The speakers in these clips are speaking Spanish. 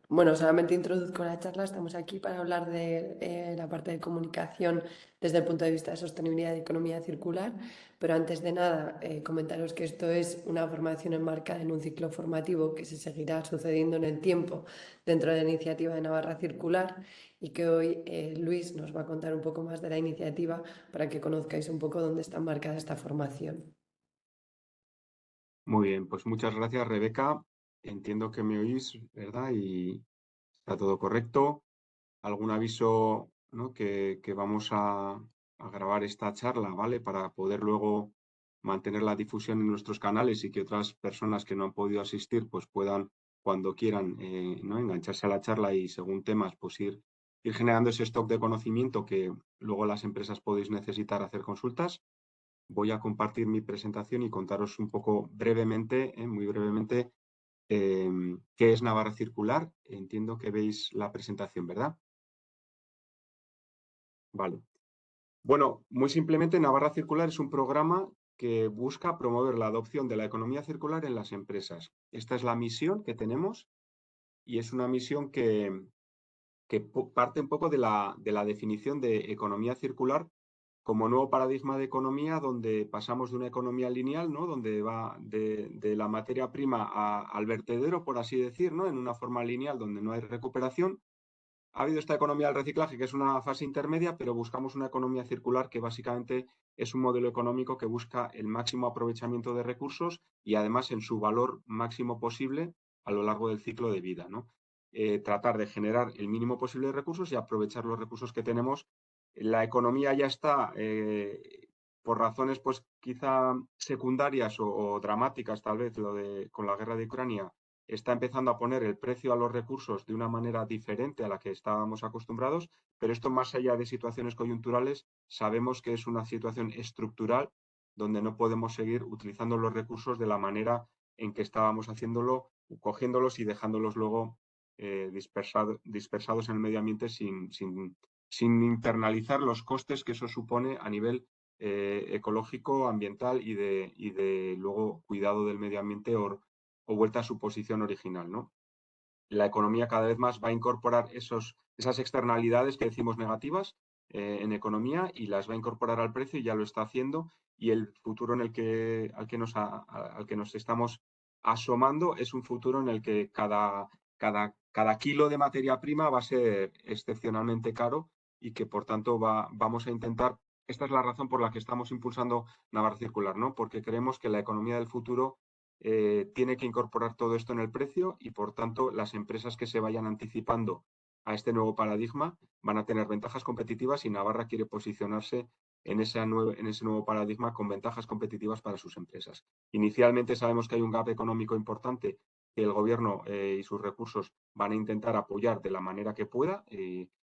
Bueno, solamente introduzco la charla. Estamos aquí para hablar de la parte de comunicación desde el punto de vista de sostenibilidad y economía circular. Pero antes de nada, comentaros que esto es una formación enmarcada en un ciclo formativo que se seguirá sucediendo en el tiempo dentro de la iniciativa de Navarra Circular y que hoy Luis nos va a contar un poco más de la iniciativa para que conozcáis un poco dónde está enmarcada esta formación. Muy bien, pues muchas gracias, Rebeca. Entiendo que me oís, ¿verdad? Y está todo correcto. Algún aviso, ¿no? Que vamos a grabar esta charla, ¿vale? Para poder luego mantener la difusión en nuestros canales y que otras personas que no han podido asistir, pues puedan, cuando quieran, ¿no? Engancharse a la charla y según temas, pues ir generando ese stock de conocimiento que luego las empresas podéis necesitar hacer consultas. Voy a compartir mi presentación y contaros un poco brevemente, muy brevemente, qué es Navarra Circular. Entiendo que veis la presentación, ¿verdad? Vale. Bueno, muy simplemente, Navarra Circular es un programa que busca promover la adopción de la economía circular en las empresas. Esta es la misión que tenemos y es una misión que parte un poco de la definición de economía circular como nuevo paradigma de economía donde pasamos de una economía lineal, ¿no? Donde va de la materia prima al vertedero, por así decir, ¿no? En una forma lineal donde no hay recuperación. Ha habido esta economía del reciclaje, que es una fase intermedia, pero buscamos una economía circular que básicamente es un modelo económico que busca el máximo aprovechamiento de recursos y además en su valor máximo posible a lo largo del ciclo de vida, ¿no? Tratar de generar el mínimo posible de recursos y aprovechar los recursos que tenemos. La economía ya está, por razones pues quizá secundarias o dramáticas, tal vez con la guerra de Ucrania, está empezando a poner el precio a los recursos de una manera diferente a la que estábamos acostumbrados, pero esto más allá de situaciones coyunturales, sabemos que es una situación estructural donde no podemos seguir utilizando los recursos de la manera en que estábamos haciéndolo, cogiéndolos y dejándolos luego dispersados en el medio ambiente sin internalizar los costes que eso supone a nivel ecológico, ambiental y de luego cuidado del medio ambiente o vuelta a su posición original, ¿no? La economía cada vez más va a incorporar esas externalidades que decimos negativas en economía y las va a incorporar al precio y ya lo está haciendo y el futuro al que nos estamos asomando es un futuro en el que cada kilo de materia prima va a ser excepcionalmente caro y que por tanto vamos a intentar, esta es la razón por la que estamos impulsando Navarra Circular, ¿no? Porque creemos que la economía del futuro tiene que incorporar todo esto en el precio y, por tanto, las empresas que se vayan anticipando a este nuevo paradigma van a tener ventajas competitivas y Navarra quiere posicionarse en ese nuevo paradigma con ventajas competitivas para sus empresas. Inicialmente sabemos que hay un gap económico importante que el gobierno y sus recursos van a intentar apoyar de la manera que pueda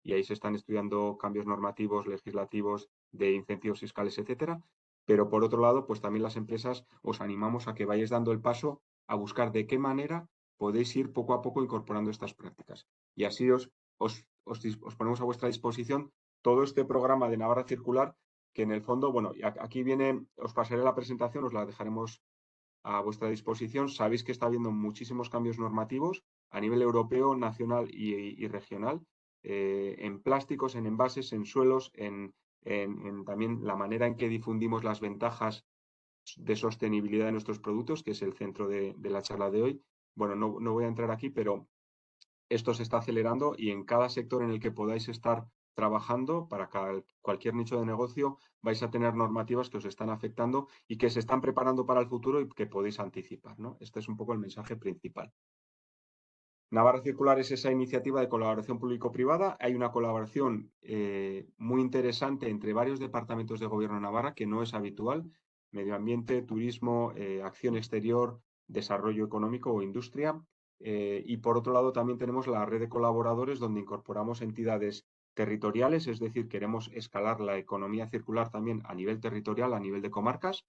y ahí se están estudiando cambios normativos, legislativos, de incentivos fiscales, etcétera. Pero por otro lado, pues también las empresas os animamos a que vayáis dando el paso a buscar de qué manera podéis ir poco a poco incorporando estas prácticas. Y así os ponemos a vuestra disposición todo este programa de Navarra Circular, que en el fondo, bueno, aquí viene, os pasaré la presentación, os la dejaremos a vuestra disposición. Sabéis que está habiendo muchísimos cambios normativos a nivel europeo, nacional y regional, en plásticos, en envases, en suelos, en también la manera en que difundimos las ventajas de sostenibilidad de nuestros productos, que es el centro de la charla de hoy. Bueno, no voy a entrar aquí, pero esto se está acelerando y en cada sector en el que podáis estar trabajando para cualquier nicho de negocio vais a tener normativas que os están afectando y que se están preparando para el futuro y que podéis anticipar, ¿no? Este es un poco el mensaje principal. Navarra Circular es esa iniciativa de colaboración público-privada. Hay una colaboración muy interesante entre varios departamentos de gobierno de Navarra, que no es habitual: medio ambiente, turismo, acción exterior, desarrollo económico o industria. Y por otro lado también tenemos la red de colaboradores donde incorporamos entidades territoriales, es decir, queremos escalar la economía circular también a nivel territorial, a nivel de comarcas,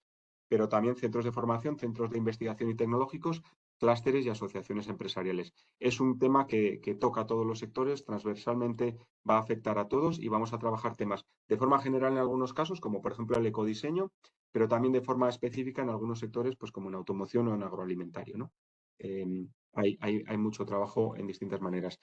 pero también centros de formación, centros de investigación y tecnológicos, clústeres y asociaciones empresariales. Es un tema que toca a todos los sectores, transversalmente va a afectar a todos y vamos a trabajar temas de forma general en algunos casos, como por ejemplo el ecodiseño, pero también de forma específica en algunos sectores, pues como en automoción o en agroalimentario, ¿no? hay mucho trabajo en distintas maneras.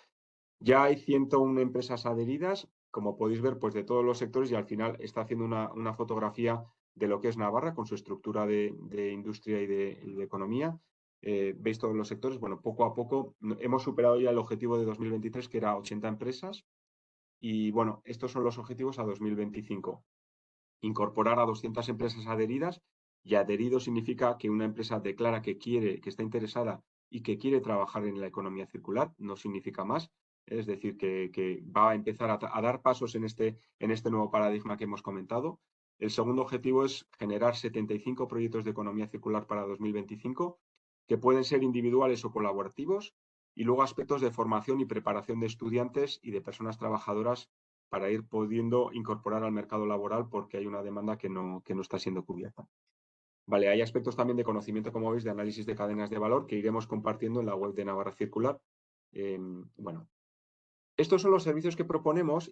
Ya hay 101 empresas adheridas, como podéis ver, pues de todos los sectores, y al final está haciendo una fotografía de lo que es Navarra con su estructura de industria y de economía. Veis todos los sectores. Bueno, poco a poco hemos superado ya el objetivo de 2023, que era 80 empresas. Y bueno, estos son los objetivos a 2025. Incorporar a 200 empresas adheridas, y adherido significa que una empresa declara que quiere, que está interesada y que quiere trabajar en la economía circular, no significa más. Es decir, que va a empezar a dar pasos en este nuevo paradigma que hemos comentado. El segundo objetivo es generar 75 proyectos de economía circular para 2025, que pueden ser individuales o colaborativos, y luego aspectos de formación y preparación de estudiantes y de personas trabajadoras para ir pudiendo incorporar al mercado laboral porque hay una demanda que no está siendo cubierta. Vale, hay aspectos también de conocimiento, como veis, de análisis de cadenas de valor que iremos compartiendo en la web de Navarra Circular. Bueno, estos son los servicios que proponemos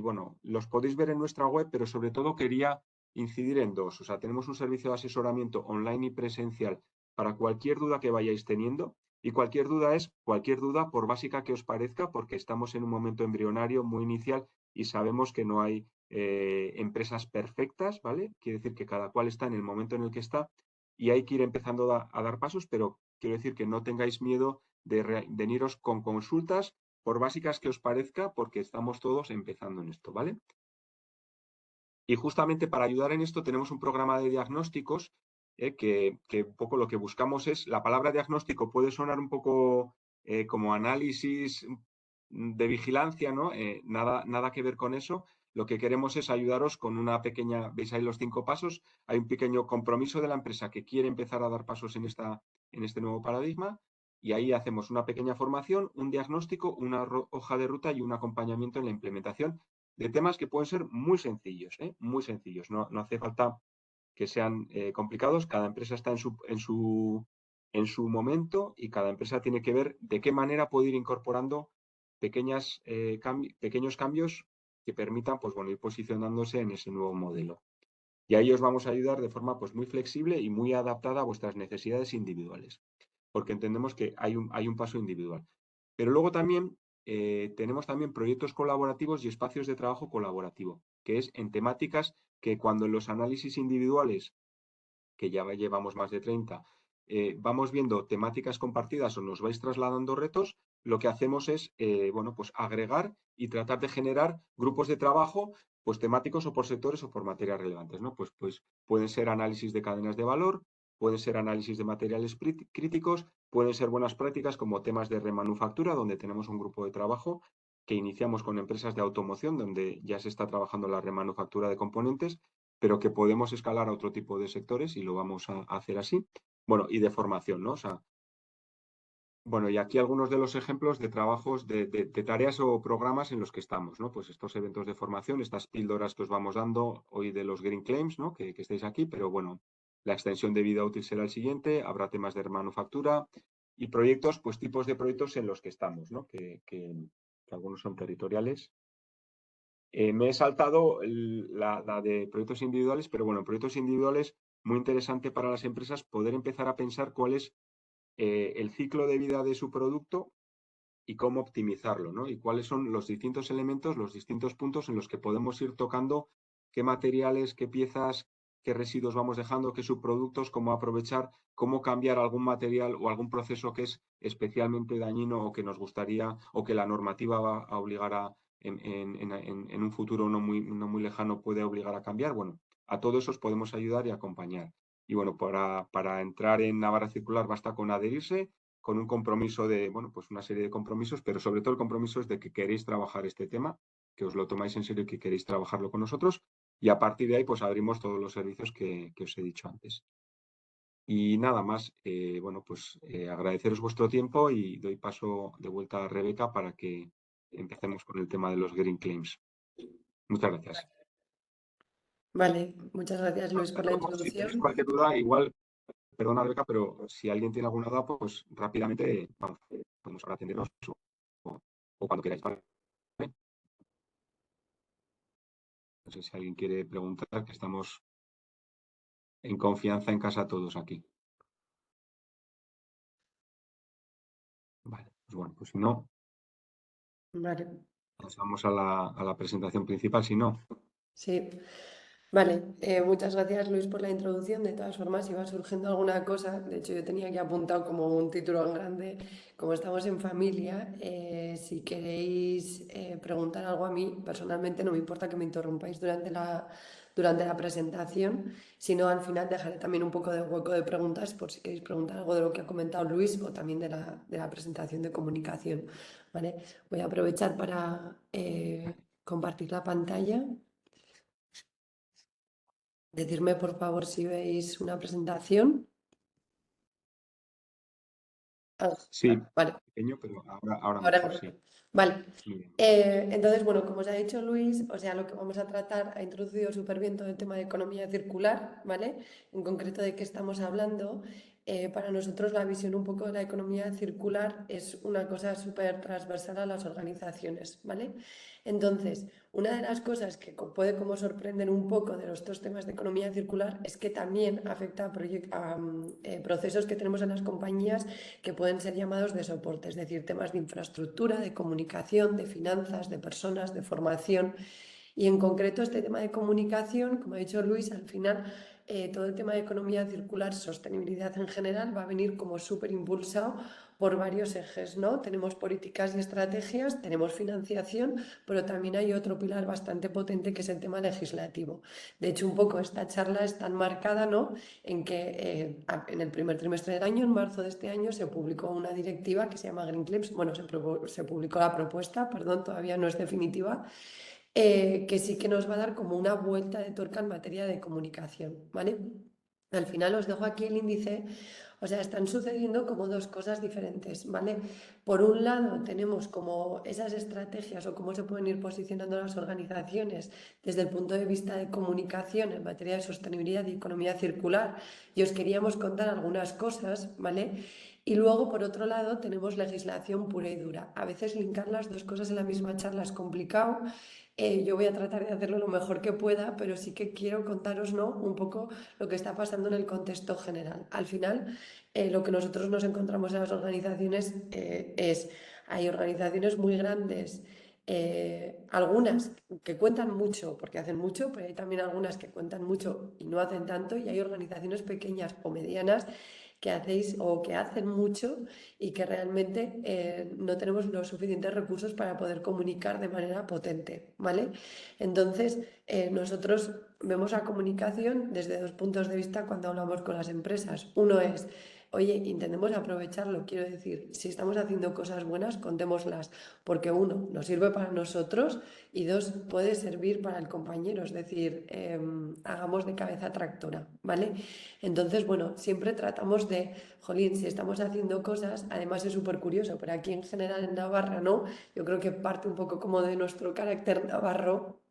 bueno, los podéis ver en nuestra web, pero sobre todo quería incidir en dos. O sea, tenemos un servicio de asesoramiento online y presencial para cualquier duda que vayáis teniendo. Y cualquier duda es cualquier duda, por básica que os parezca, porque estamos en un momento embrionario muy inicial y sabemos que no hay empresas perfectas, ¿vale? Quiere decir que cada cual está en el momento en el que está y hay que ir empezando a dar pasos, pero quiero decir que no tengáis miedo de iros con consultas por básicas que os parezca, porque estamos todos empezando en esto, ¿vale? Y justamente para ayudar en esto tenemos un programa de diagnósticos que un poco lo que buscamos es, la palabra diagnóstico puede sonar un poco como análisis de vigilancia, ¿no? Nada que ver con eso. Lo que queremos es ayudaros con una pequeña, veis ahí los 5 pasos, hay un pequeño compromiso de la empresa que quiere empezar a dar pasos en este nuevo paradigma, y ahí hacemos una pequeña formación, un diagnóstico, una hoja de ruta y un acompañamiento en la implementación de temas que pueden ser muy sencillos, ¿eh? Muy sencillos. No hace falta que sean complicados. Cada empresa está en su momento y cada empresa tiene que ver de qué manera puede ir incorporando pequeños cambios que permitan, pues, bueno, ir posicionándose en ese nuevo modelo. Y ahí os vamos a ayudar de forma, pues, muy flexible y muy adaptada a vuestras necesidades individuales, porque entendemos que hay un paso individual. Pero luego también tenemos también proyectos colaborativos y espacios de trabajo colaborativo, que es en temáticas que cuando en los análisis individuales, que ya llevamos más de 30, vamos viendo temáticas compartidas o nos vais trasladando retos, lo que hacemos es, bueno, pues agregar y tratar de generar grupos de trabajo, pues temáticos o por sectores o por materias relevantes, ¿no? Pues pueden ser análisis de cadenas de valor, pueden ser análisis de materiales críticos, pueden ser buenas prácticas como temas de remanufactura, donde tenemos un grupo de trabajo que iniciamos con empresas de automoción, donde ya se está trabajando la remanufactura de componentes, pero que podemos escalar a otro tipo de sectores y lo vamos a hacer así. Bueno, y de formación, ¿no? O sea, bueno, y aquí algunos de los ejemplos de trabajos, de tareas o programas en los que estamos, ¿no? Pues estos eventos de formación, estas píldoras que os vamos dando hoy de los Green Claims, ¿no? Que estáis aquí, pero bueno, la extensión de vida útil será el siguiente, habrá temas de manufactura y proyectos, pues tipos de proyectos en los que estamos, ¿no? Que algunos son territoriales. Me he saltado la de proyectos individuales, pero bueno, en proyectos individuales, muy interesante para las empresas poder empezar a pensar cuál es el ciclo de vida de su producto y cómo optimizarlo, ¿no? Y cuáles son los distintos elementos, los distintos puntos en los que podemos ir tocando qué materiales, qué piezas, qué residuos vamos dejando, qué subproductos, cómo aprovechar, cómo cambiar algún material o algún proceso que es especialmente dañino o que nos gustaría o que la normativa va a obligar en un futuro no muy lejano puede obligar a cambiar. Bueno, a todos esos podemos ayudar y acompañar. Y bueno, para entrar en Navarra Circular basta con adherirse, con un compromiso de, bueno, pues una serie de compromisos, pero sobre todo el compromiso es de que queréis trabajar este tema, que os lo tomáis en serio y que queréis trabajarlo con nosotros, y a partir de ahí pues abrimos todos los servicios que os he dicho antes. Y nada más, bueno, pues agradeceros vuestro tiempo y doy paso de vuelta a Rebeca para que empecemos con el tema de los Green Claims. Muchas gracias. Vale, muchas gracias Luis por la Luego, si tenéis introducción. cualquier duda, igual, perdona Rebeca, pero si alguien tiene alguna duda, pues rápidamente vamos, podemos ahora atenderos o cuando queráis. ¿Vale? No sé si alguien quiere preguntar, que estamos en confianza en casa todos aquí. Pues bueno, pues si no, Vale, pasamos a la presentación principal, si no. sí. Vale, muchas gracias Luis por la introducción. De todas formas, si va surgiendo alguna cosa, de hecho yo tenía aquí apuntado como un título en grande, como estamos en familia, si queréis preguntar algo a mí, personalmente no me importa que me interrumpáis durante la presentación, sino al final dejaré también un poco de hueco de preguntas por si queréis preguntar algo de lo que ha comentado Luis o también de la presentación de comunicación. ¿Vale? Voy a aprovechar para compartir la pantalla. Decidme por favor si veis una presentación. Ah, Sí, vale, pequeño, pero ahora ahora mejor, no. sí. Vale. Muy bien. Entonces, bueno, como os ha dicho Luis, o sea, lo que vamos a tratar, ha introducido súper bien todo el tema de economía circular, ¿vale? En concreto de qué estamos hablando. Para nosotros la visión un poco de la economía circular es una cosa súper transversal a las organizaciones, ¿vale? Entonces, una de las cosas que puede como sorprender un poco de estos temas de economía circular es que también afecta a procesos que tenemos en las compañías que pueden ser llamados de soporte, es decir, temas de infraestructura, de comunicación, de finanzas, de personas, de formación. Y en concreto este tema de comunicación, como ha dicho Luis, al final todo el tema de economía circular, sostenibilidad en general, va a venir como súper impulsado por varios ejes, ¿no? Tenemos políticas y estrategias, tenemos financiación, pero también hay otro pilar bastante potente que es el tema legislativo. De hecho, un poco esta charla está enmarcada, ¿no?, en que en el primer trimestre del año, en marzo de este año, se publicó una directiva que se llama Green Claims, bueno, se publicó la propuesta, perdón, todavía no es definitiva, que sí que nos va a dar como una vuelta de tuerca en materia de comunicación, ¿vale? Al final os dejo aquí el índice, o sea, están sucediendo como dos cosas diferentes, ¿vale? Por un lado tenemos como esas estrategias o cómo se pueden ir posicionando las organizaciones desde el punto de vista de comunicación en materia de sostenibilidad y economía circular, y os queríamos contar algunas cosas, ¿vale? Y luego, por otro lado, tenemos legislación pura y dura. A veces linkar las dos cosas en la misma charla es complicado. Yo voy a tratar de hacerlo lo mejor que pueda, pero sí que quiero contaros, ¿no?, un poco lo que está pasando en el contexto general. Al final, lo que nosotros nos encontramos en las organizaciones hay organizaciones muy grandes, algunas que cuentan mucho porque hacen mucho, pero hay también algunas que cuentan mucho y no hacen tanto, y hay organizaciones pequeñas o medianas que hacéis o que hacen mucho y que realmente no tenemos los suficientes recursos para poder comunicar de manera potente, ¿vale? Entonces, nosotros vemos la comunicación desde dos puntos de vista cuando hablamos con las empresas. Uno es, oye, intentemos aprovecharlo, quiero decir, si estamos haciendo cosas buenas, contémoslas, porque uno, nos sirve para nosotros y dos, puede servir para el compañero, es decir, hagamos de cabeza tractora, ¿vale? Entonces, bueno, siempre tratamos de, jolín, si estamos haciendo cosas, además es súper curioso, pero aquí en general en Navarra, ¿no? Yo creo que parte un poco como de nuestro carácter navarro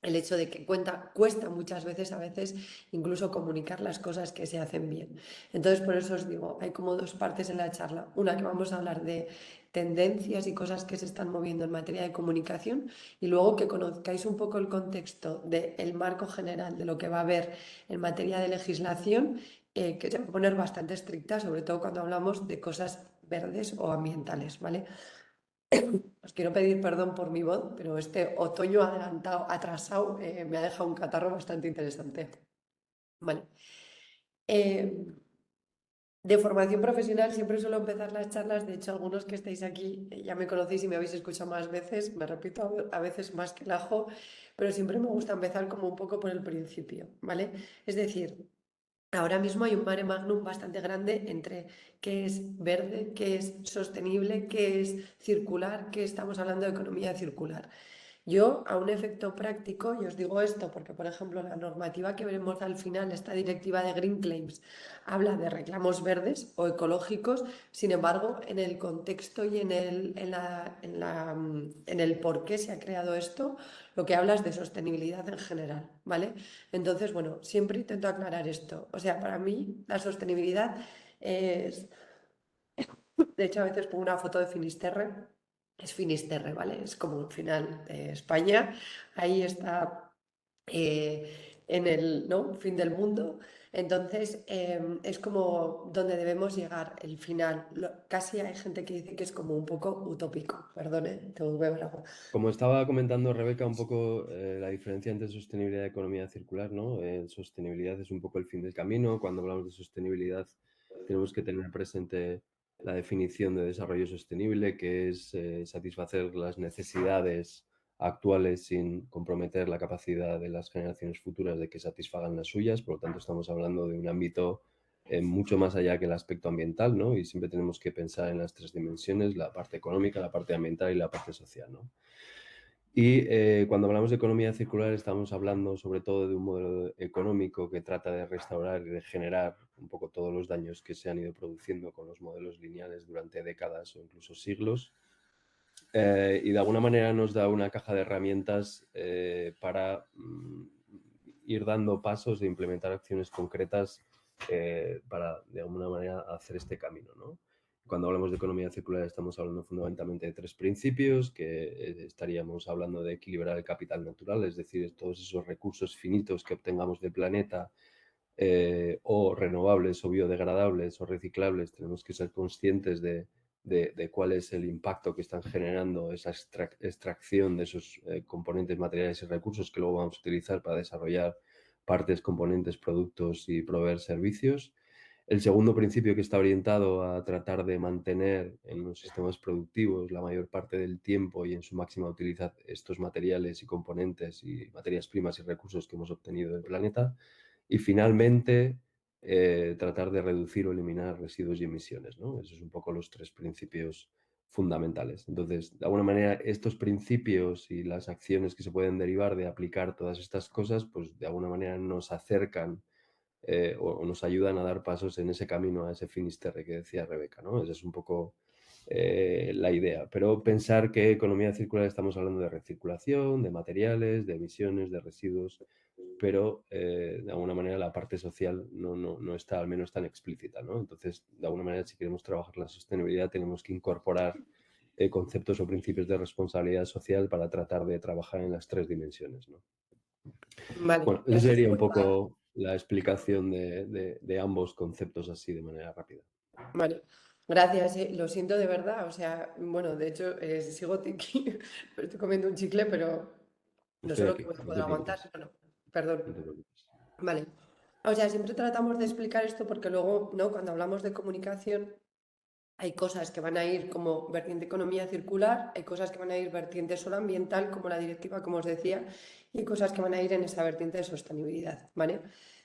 el hecho de que cuesta muchas veces, a veces, incluso comunicar las cosas que se hacen bien. Entonces, por eso os digo, hay como dos partes en la charla. Una que vamos a hablar de tendencias y cosas que se están moviendo en materia de comunicación, y luego que conozcáis un poco el contexto del marco general de lo que va a haber en materia de legislación, que se va a poner bastante estricta, sobre todo cuando hablamos de cosas verdes o ambientales, ¿vale? Os quiero pedir perdón por mi voz, pero este otoño adelantado, atrasado, me ha dejado un catarro bastante interesante. Vale. Eh, de formación profesional siempre suelo empezar las charlas, de hecho algunos que estáis aquí ya me conocéis y me habéis escuchado más veces, me repito a veces más que el ajo, pero siempre me gusta empezar como un poco por el principio, ¿vale? Es decir, ahora mismo hay un mare magnum bastante grande entre qué es verde, qué es sostenible, qué es circular, qué estamos hablando de economía circular. Yo, a un efecto práctico, y os digo esto porque, por ejemplo, la normativa que veremos al final, esta directiva de Green Claims, habla de reclamos verdes o ecológicos. Sin embargo, en el contexto y en el por qué se ha creado esto, lo que habla es de sostenibilidad en general, ¿vale? Entonces, bueno, siempre intento aclarar esto. O sea, para mí la sostenibilidad es, de hecho, a veces pongo una foto de Finisterre, es Finisterre, ¿vale? Es como un final de España, ahí está en el, ¿no?, fin del mundo. Entonces, es como donde debemos llegar, el final. Casi hay gente que dice que es como un poco utópico, perdone, tengo que beber agua. Como estaba comentando Rebeca, un poco la diferencia entre sostenibilidad y economía circular, ¿no? Sostenibilidad es un poco el fin del camino. Cuando hablamos de sostenibilidad, tenemos que tener presente la definición de desarrollo sostenible, que es satisfacer las necesidades actuales sin comprometer la capacidad de las generaciones futuras de que satisfagan las suyas. Por lo tanto, estamos hablando de un ámbito mucho más allá que el aspecto ambiental, ¿no? Y siempre tenemos que pensar en las tres dimensiones, la parte económica, la parte ambiental y la parte social, ¿no? Y cuando hablamos de economía circular estamos hablando sobre todo de un modelo económico que trata de restaurar y regenerar un poco todos los daños que se han ido produciendo con los modelos lineales durante décadas o incluso siglos. Y de alguna manera nos da una caja de herramientas para ir dando pasos e implementar acciones concretas para de alguna manera hacer este camino, ¿no? Cuando hablamos de economía circular estamos hablando fundamentalmente de tres principios, que estaríamos hablando de equilibrar el capital natural, es decir, todos esos recursos finitos que obtengamos del planeta, o renovables o biodegradables o reciclables, tenemos que ser conscientes de cuál es el impacto que están generando esa extracción de esos componentes materiales y recursos que luego vamos a utilizar para desarrollar partes, componentes, productos y proveer servicios. El segundo principio, que está orientado a tratar de mantener en los sistemas productivos la mayor parte del tiempo y en su máxima utilidad estos materiales y componentes y materias primas y recursos que hemos obtenido del planeta. Y finalmente, tratar de reducir o eliminar residuos y emisiones, ¿no? Esos son un poco los tres principios fundamentales. Entonces, de alguna manera, estos principios y las acciones que se pueden derivar de aplicar todas estas cosas, pues de alguna manera nos acercan o nos ayudan a dar pasos en ese camino, a ese finisterre que decía Rebeca, ¿no? Esa es un poco la idea. Pero pensar que economía circular estamos hablando de recirculación, de materiales, de emisiones, de residuos, pero de alguna manera la parte social no está al menos tan explícita, ¿no? Entonces, de alguna manera, si queremos trabajar la sostenibilidad, tenemos que incorporar conceptos o principios de responsabilidad social para tratar de trabajar en las tres dimensiones, ¿no? Vale, Bueno, esa eso es sería un muy va- poco la explicación de ambos conceptos así de manera rápida. Vale, gracias, lo siento de verdad, o sea, bueno, de hecho, sigo tiki, me estoy comiendo un chicle, pero no sé Estoy lo que aquí, voy a no poder te aguantar, preocupes, pero no, perdón. no te preocupes. Vale. O sea, siempre tratamos de explicar esto porque luego, ¿no? Cuando hablamos de comunicación, hay cosas que van a ir como vertiente economía circular, hay cosas que van a ir vertiente solo ambiental, como la directiva, como os decía, y hay cosas que van a ir en esa vertiente de sostenibilidad, ¿vale?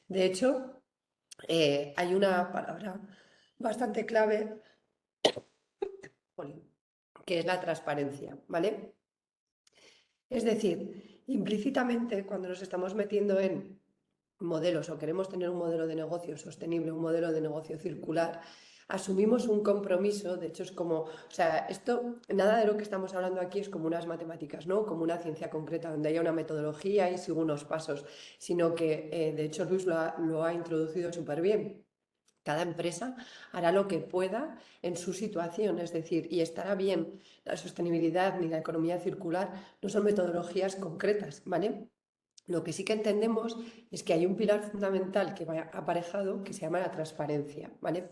De hecho, hay una palabra bastante clave, jolín, que es la transparencia, ¿vale? Es decir, implícitamente, cuando nos estamos metiendo en modelos o queremos tener un modelo de negocio sostenible, un modelo de negocio circular, asumimos un compromiso, de hecho es como, o sea, esto, nada de lo que estamos hablando aquí es como unas matemáticas, ¿no? Como una ciencia concreta donde haya una metodología y sigo unos pasos, sino que, de hecho, Luis lo ha introducido súper bien. Cada empresa hará lo que pueda en su situación, es decir, y estará bien. La sostenibilidad ni la economía circular no son metodologías concretas, ¿vale? Lo que sí que entendemos es que hay un pilar fundamental que va aparejado que se llama la transparencia, ¿vale?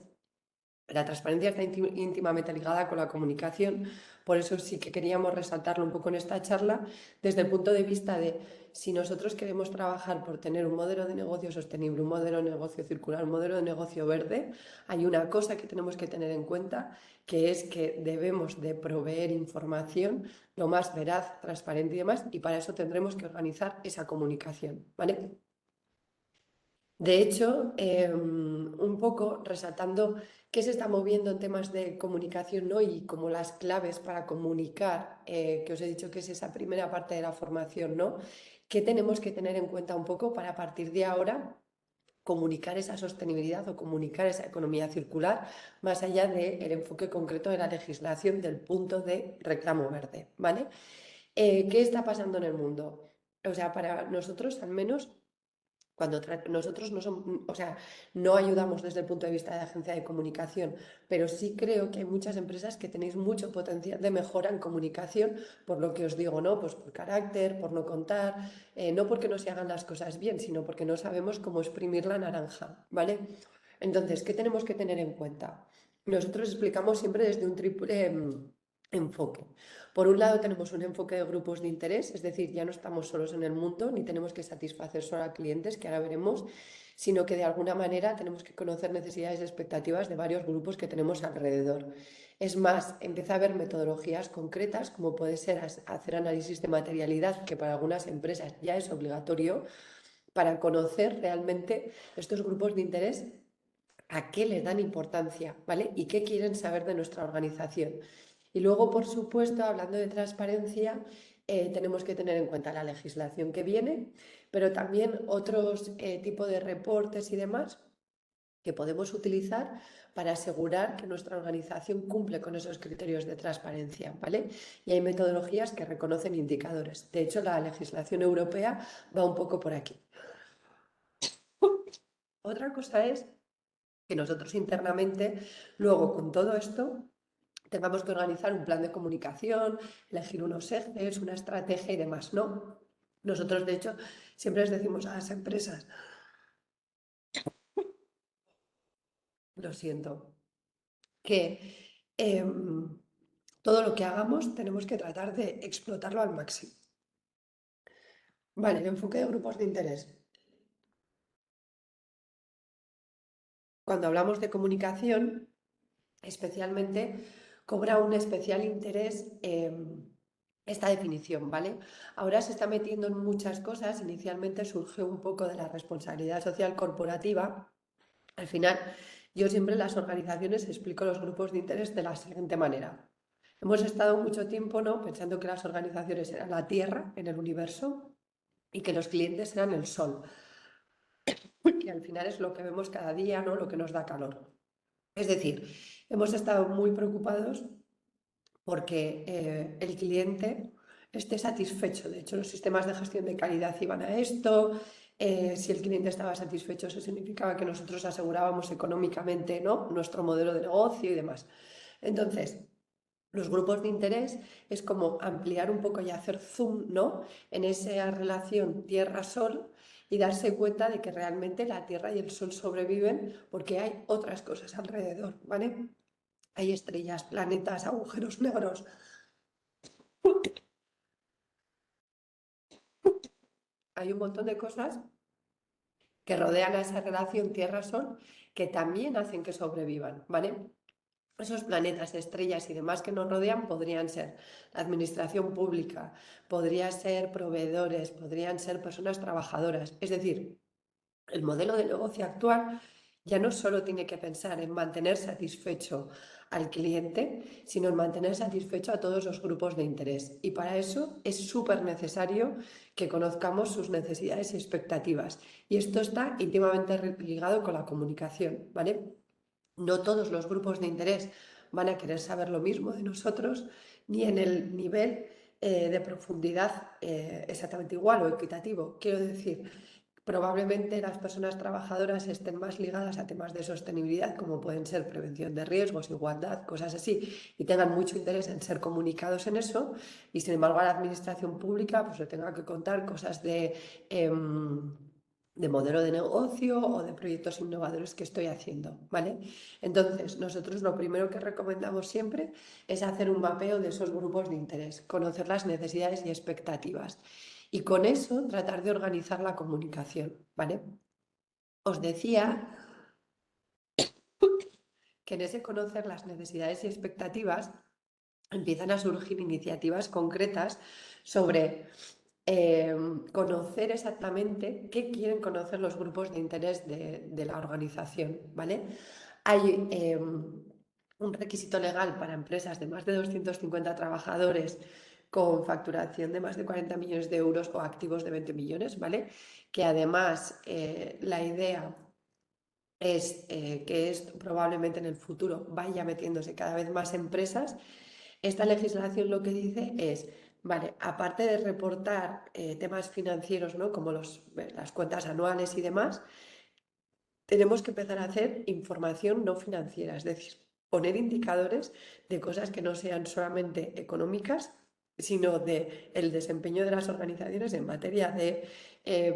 La transparencia está íntimamente ligada con la comunicación, por eso sí que queríamos resaltarlo un poco en esta charla, desde el punto de vista de si nosotros queremos trabajar por tener un modelo de negocio sostenible, un modelo de negocio circular, un modelo de negocio verde, hay una cosa que tenemos que tener en cuenta, que es que debemos de proveer información lo más veraz, transparente y demás, y para eso tendremos que organizar esa comunicación, ¿vale? De hecho, un poco resaltando qué se está moviendo en temas de comunicación, ¿no? Y como las claves para comunicar, que os he dicho que es esa primera parte de la formación, ¿no? ¿Qué tenemos que tener en cuenta un poco para a partir de ahora comunicar esa sostenibilidad o comunicar esa economía circular más allá del enfoque concreto de la legislación del punto de reclamo verde, ¿vale? ¿Qué está pasando en el mundo? O sea, para nosotros al menos Nosotros o sea, no ayudamos desde el punto de vista de agencia de comunicación, pero sí creo que hay muchas empresas que tenéis mucho potencial de mejora en comunicación, por lo que os digo, ¿no? Pues por carácter, por no contar, no porque no se hagan las cosas bien, sino porque no sabemos cómo exprimir la naranja, ¿vale? Entonces, ¿qué tenemos que tener en cuenta? Nosotros explicamos siempre desde un triple enfoque. Por un lado tenemos un enfoque de grupos de interés, es decir, ya no estamos solos en el mundo, ni tenemos que satisfacer solo a clientes, que ahora veremos, sino que de alguna manera tenemos que conocer necesidades y expectativas de varios grupos que tenemos alrededor. Es más, empieza a haber metodologías concretas, como puede ser hacer análisis de materialidad, que para algunas empresas ya es obligatorio, para conocer realmente estos grupos de interés, a qué les dan importancia, ¿vale? Y qué quieren saber de nuestra organización. Y luego, por supuesto, hablando de transparencia, tenemos que tener en cuenta la legislación que viene, pero también otros tipos de reportes y demás que podemos utilizar para asegurar que nuestra organización cumple con esos criterios de transparencia, ¿vale? Y hay metodologías que reconocen indicadores. De hecho, la legislación europea va un poco por aquí. Otra cosa es que nosotros internamente, luego con todo esto, tengamos que organizar un plan de comunicación, elegir unos ejes, una estrategia y demás, ¿no? Nosotros, de hecho, siempre les decimos a las empresas, lo siento, que todo lo que hagamos tenemos que tratar de explotarlo al máximo. Vale, el enfoque de grupos de interés. Cuando hablamos de comunicación, especialmente cobra un especial interés esta definición, ¿vale? Ahora se está metiendo en muchas cosas, inicialmente surgió un poco de la responsabilidad social corporativa. Al final, yo siempre en las organizaciones explico los grupos de interés de la siguiente manera. Hemos estado mucho tiempo, ¿no?, pensando que las organizaciones eran la Tierra en el universo y que los clientes eran el Sol, que al final es lo que vemos cada día, ¿no?, lo que nos da calor. Es decir, hemos estado muy preocupados porque el cliente esté satisfecho. De hecho, los sistemas de gestión de calidad iban a esto. Si el cliente estaba satisfecho, eso significaba que nosotros asegurábamos económicamente, ¿no?, nuestro modelo de negocio y demás. Entonces, los grupos de interés es como ampliar un poco y hacer zoom, ¿no?, en esa relación Tierra-Sol y darse cuenta de que realmente la Tierra y el Sol sobreviven porque hay otras cosas alrededor, ¿vale? Hay estrellas, planetas, agujeros negros. Hay un montón de cosas que rodean a esa relación Tierra-Sol que también hacen que sobrevivan, ¿vale? Esos planetas, estrellas y demás que nos rodean podrían ser la administración pública, podrían ser proveedores, podrían ser personas trabajadoras. Es decir, el modelo de negocio actual ya no solo tiene que pensar en mantener satisfecho al cliente, sino en mantener satisfecho a todos los grupos de interés. Y para eso es súper necesario que conozcamos sus necesidades y expectativas. Y esto está íntimamente ligado con la comunicación, ¿vale? No todos los grupos de interés van a querer saber lo mismo de nosotros, ni en el nivel de profundidad exactamente igual o equitativo. Quiero decir, probablemente las personas trabajadoras estén más ligadas a temas de sostenibilidad, como pueden ser prevención de riesgos, igualdad, cosas así, y tengan mucho interés en ser comunicados en eso, y sin embargo a la administración pública pues le tenga que contar cosas de modelo de negocio o de proyectos innovadores que estoy haciendo, ¿vale? Entonces, nosotros lo primero que recomendamos siempre es hacer un mapeo de esos grupos de interés, conocer las necesidades y expectativas y con eso tratar de organizar la comunicación, ¿vale? Os decía que en ese conocer las necesidades y expectativas empiezan a surgir iniciativas concretas sobre conocer exactamente qué quieren conocer los grupos de interés de la organización, ¿vale? Hay un requisito legal para empresas de más de 250 trabajadores con facturación de más de 40 millones de euros o activos de 20 millones, ¿vale? Que además la idea es que esto probablemente en el futuro vaya metiéndose cada vez más empresas. Esta legislación lo que dice es Vale, aparte de reportar temas financieros, ¿no? Como las cuentas anuales y demás, tenemos que empezar a hacer información no financiera, es decir, poner indicadores de cosas que no sean solamente económicas, sino de el desempeño de las organizaciones en materia de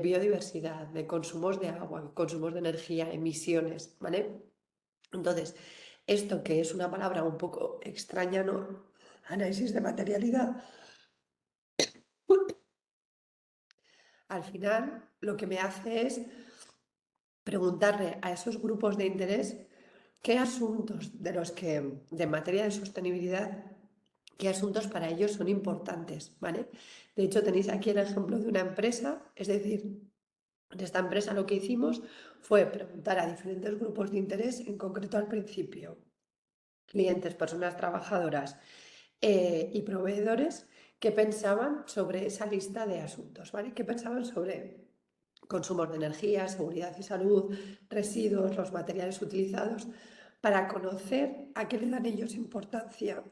biodiversidad, de consumos de agua, consumos de energía, emisiones, ¿vale? Entonces, esto que es una palabra un poco extraña, ¿no? Análisis de materialidad, al final lo que me hace es preguntarle a esos grupos de interés qué asuntos de los que, de materia de sostenibilidad, qué asuntos para ellos son importantes, ¿vale? De hecho, tenéis aquí el ejemplo de una empresa, es decir, en esta empresa lo que hicimos fue preguntar a diferentes grupos de interés, en concreto al principio, clientes, personas trabajadoras y proveedores, qué pensaban sobre esa lista de asuntos, ¿vale? ¿Qué pensaban sobre consumos de energía, seguridad y salud, residuos, los materiales utilizados, para conocer a qué le dan ellos importancia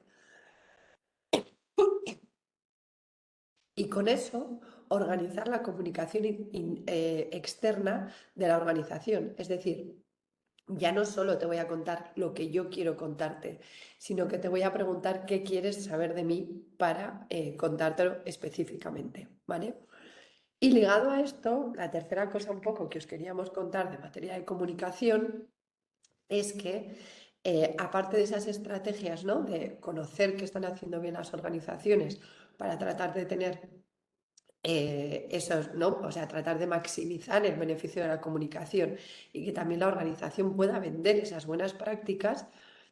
y con eso organizar la comunicación externa de la organización. Es decir, ya no solo te voy a contar lo que yo quiero contarte, sino que te voy a preguntar qué quieres saber de mí para contártelo específicamente, ¿vale? Y ligado a esto, la tercera cosa un poco que os queríamos contar de materia de comunicación es que, aparte de esas estrategias, ¿no? De conocer qué están haciendo bien las organizaciones para tratar de tener esos, ¿no? O sea, tratar de maximizar el beneficio de la comunicación y que también la organización pueda vender esas buenas prácticas,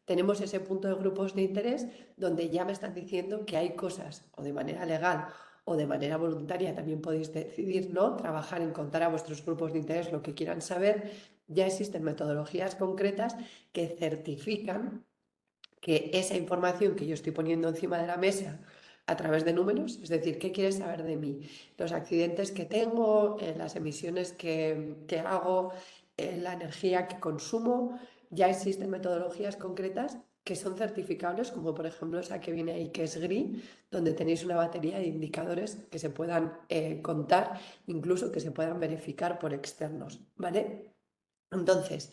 tenemos ese punto de grupos de interés donde ya me están diciendo que hay cosas, o de manera legal o de manera voluntaria, también podéis decidir, ¿no? Trabajar en contar a vuestros grupos de interés lo que quieran saber. Ya existen metodologías concretas que certifican que esa información que yo estoy poniendo encima de la mesa a través de números, es decir, ¿qué quieres saber de mí? Los accidentes que tengo, las emisiones que hago, la energía que consumo, ya existen metodologías concretas que son certificables, como por ejemplo esa que viene ahí, que es GRI, donde tenéis una batería de indicadores que se puedan contar, incluso que se puedan verificar por externos, ¿vale? Entonces,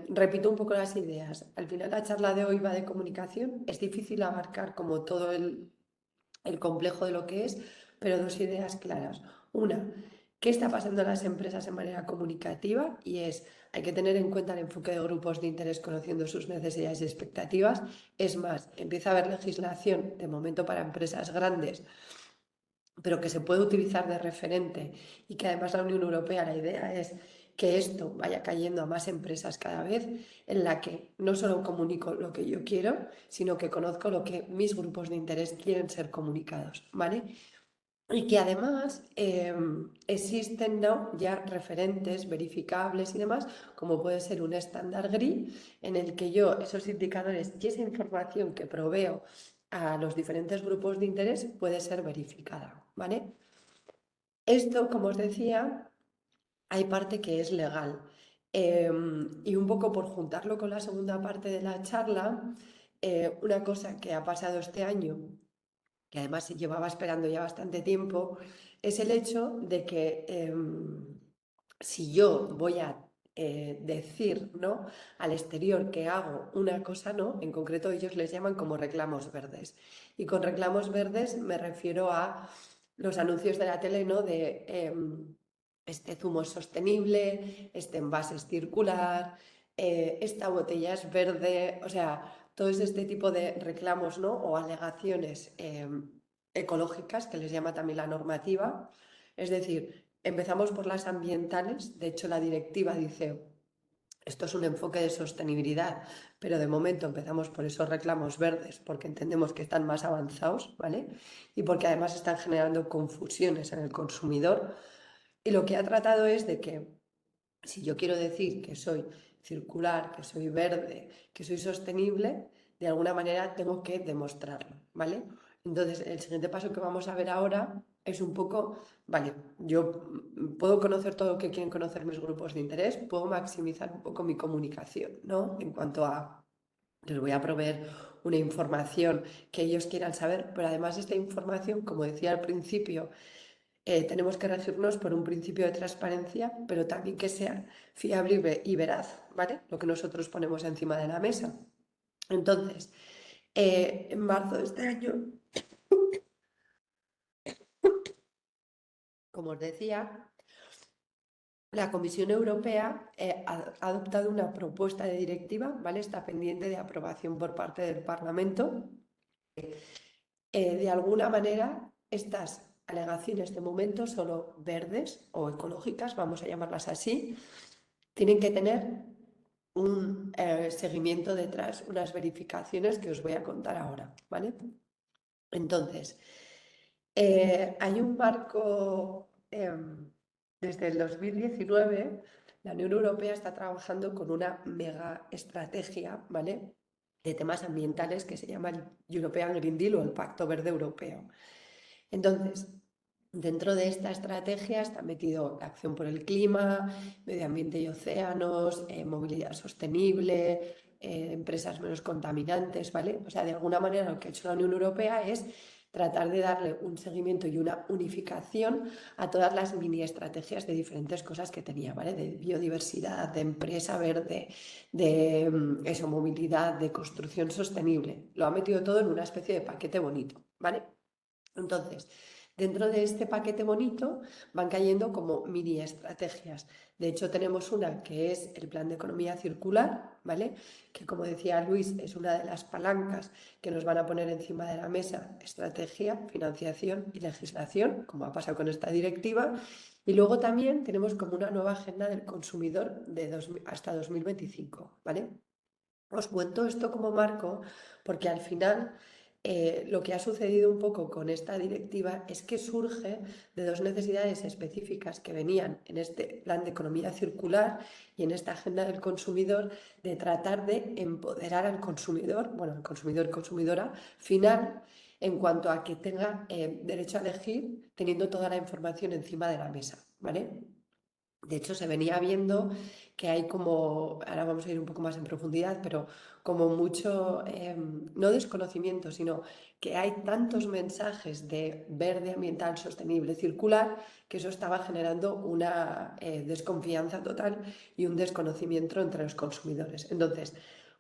repito un poco las ideas. Al final la charla de hoy va de comunicación. Es difícil abarcar como todo el complejo de lo que es, pero dos ideas claras. Una, ¿qué está pasando en las empresas de manera comunicativa? Y es, hay que tener en cuenta el enfoque de grupos de interés conociendo sus necesidades y expectativas. Es más, empieza a haber legislación de momento para empresas grandes, pero que se puede utilizar de referente y que además la Unión Europea, la idea es que esto vaya cayendo a más empresas cada vez, en la que no solo comunico lo que yo quiero, sino que conozco lo que mis grupos de interés quieren ser comunicados, ¿vale? Y que además existen, ¿no? Ya referentes verificables y demás, como puede ser un estándar GRI, en el que yo esos indicadores y esa información que proveo a los diferentes grupos de interés puede ser verificada, ¿vale? Esto, como os decía, hay parte que es legal. Y un poco por juntarlo con la segunda parte de la charla, una cosa que ha pasado este año, que además se llevaba esperando ya bastante tiempo, es el hecho de que si yo voy a decir, ¿no? al exterior que hago una cosa, ¿no? En concreto ellos les llaman como reclamos verdes. Y con reclamos verdes me refiero a los anuncios de la tele, ¿no? De este zumo es sostenible, este envase es circular, esta botella es verde, o sea, todo este tipo de reclamos, ¿no? o alegaciones ecológicas, que les llama también la normativa. Es decir, empezamos por las ambientales, de hecho la directiva dice, esto es un enfoque de sostenibilidad, pero de momento empezamos por esos reclamos verdes porque entendemos que están más avanzados, ¿vale? Y porque además están generando confusiones en el consumidor. Y lo que ha tratado es de que si yo quiero decir que soy circular, que soy verde, que soy sostenible, de alguna manera tengo que demostrarlo, ¿vale? Entonces, el siguiente paso que vamos a ver ahora es un poco, vale, yo puedo conocer todo lo que quieren conocer mis grupos de interés, puedo maximizar un poco mi comunicación, ¿no? En cuanto a Les voy a proveer una información que ellos quieran saber, pero además esta información, como decía al principio, tenemos que regirnos por un principio de transparencia, pero también que sea fiable y veraz, ¿vale? Lo que nosotros ponemos encima de la mesa. Entonces, en marzo de este año, como os decía, la Comisión Europea ha adoptado una propuesta de directiva, ¿vale? Está pendiente de aprobación por parte del Parlamento. De alguna manera, estas alegaciones de momento solo verdes o ecológicas, vamos a llamarlas así, tienen que tener un seguimiento detrás, unas verificaciones que os voy a contar ahora, ¿vale? Entonces, hay un marco, desde el 2019, la Unión Europea está trabajando con una mega estrategia, ¿vale?, de temas ambientales que se llama el European Green Deal o el Pacto Verde Europeo. Entonces, dentro de esta estrategia está metido la acción por el clima, medio ambiente y océanos, movilidad sostenible, empresas menos contaminantes, ¿vale? O sea, de alguna manera lo que ha hecho la Unión Europea es tratar de darle un seguimiento y una unificación a todas las mini estrategias de diferentes cosas que tenía, ¿vale? De biodiversidad, de empresa verde, de movilidad, de construcción sostenible. Lo ha metido todo en una especie de paquete bonito, ¿vale? Entonces, dentro de este paquete bonito van cayendo como mini estrategias. De hecho, tenemos una que es el Plan de Economía Circular, ¿vale? Que, como decía Luis, es una de las palancas que nos van a poner encima de la mesa: estrategia, financiación y legislación, como ha pasado con esta directiva. Y luego también tenemos como una nueva agenda del consumidor hasta 2025, ¿vale? Os cuento esto como marco porque al final lo que ha sucedido un poco con esta directiva es que surge de dos necesidades específicas que venían en este plan de economía circular y en esta agenda del consumidor, de tratar de empoderar al consumidor, bueno, al consumidor y consumidora final, en cuanto a que tenga derecho a elegir teniendo toda la información encima de la mesa, ¿vale? De hecho, se venía viendo que hay como, ahora vamos a ir un poco más en profundidad, pero como mucho, no desconocimiento, sino que hay tantos mensajes de verde, ambiental, sostenible, circular, que eso estaba generando una desconfianza total y un desconocimiento entre los consumidores. Entonces,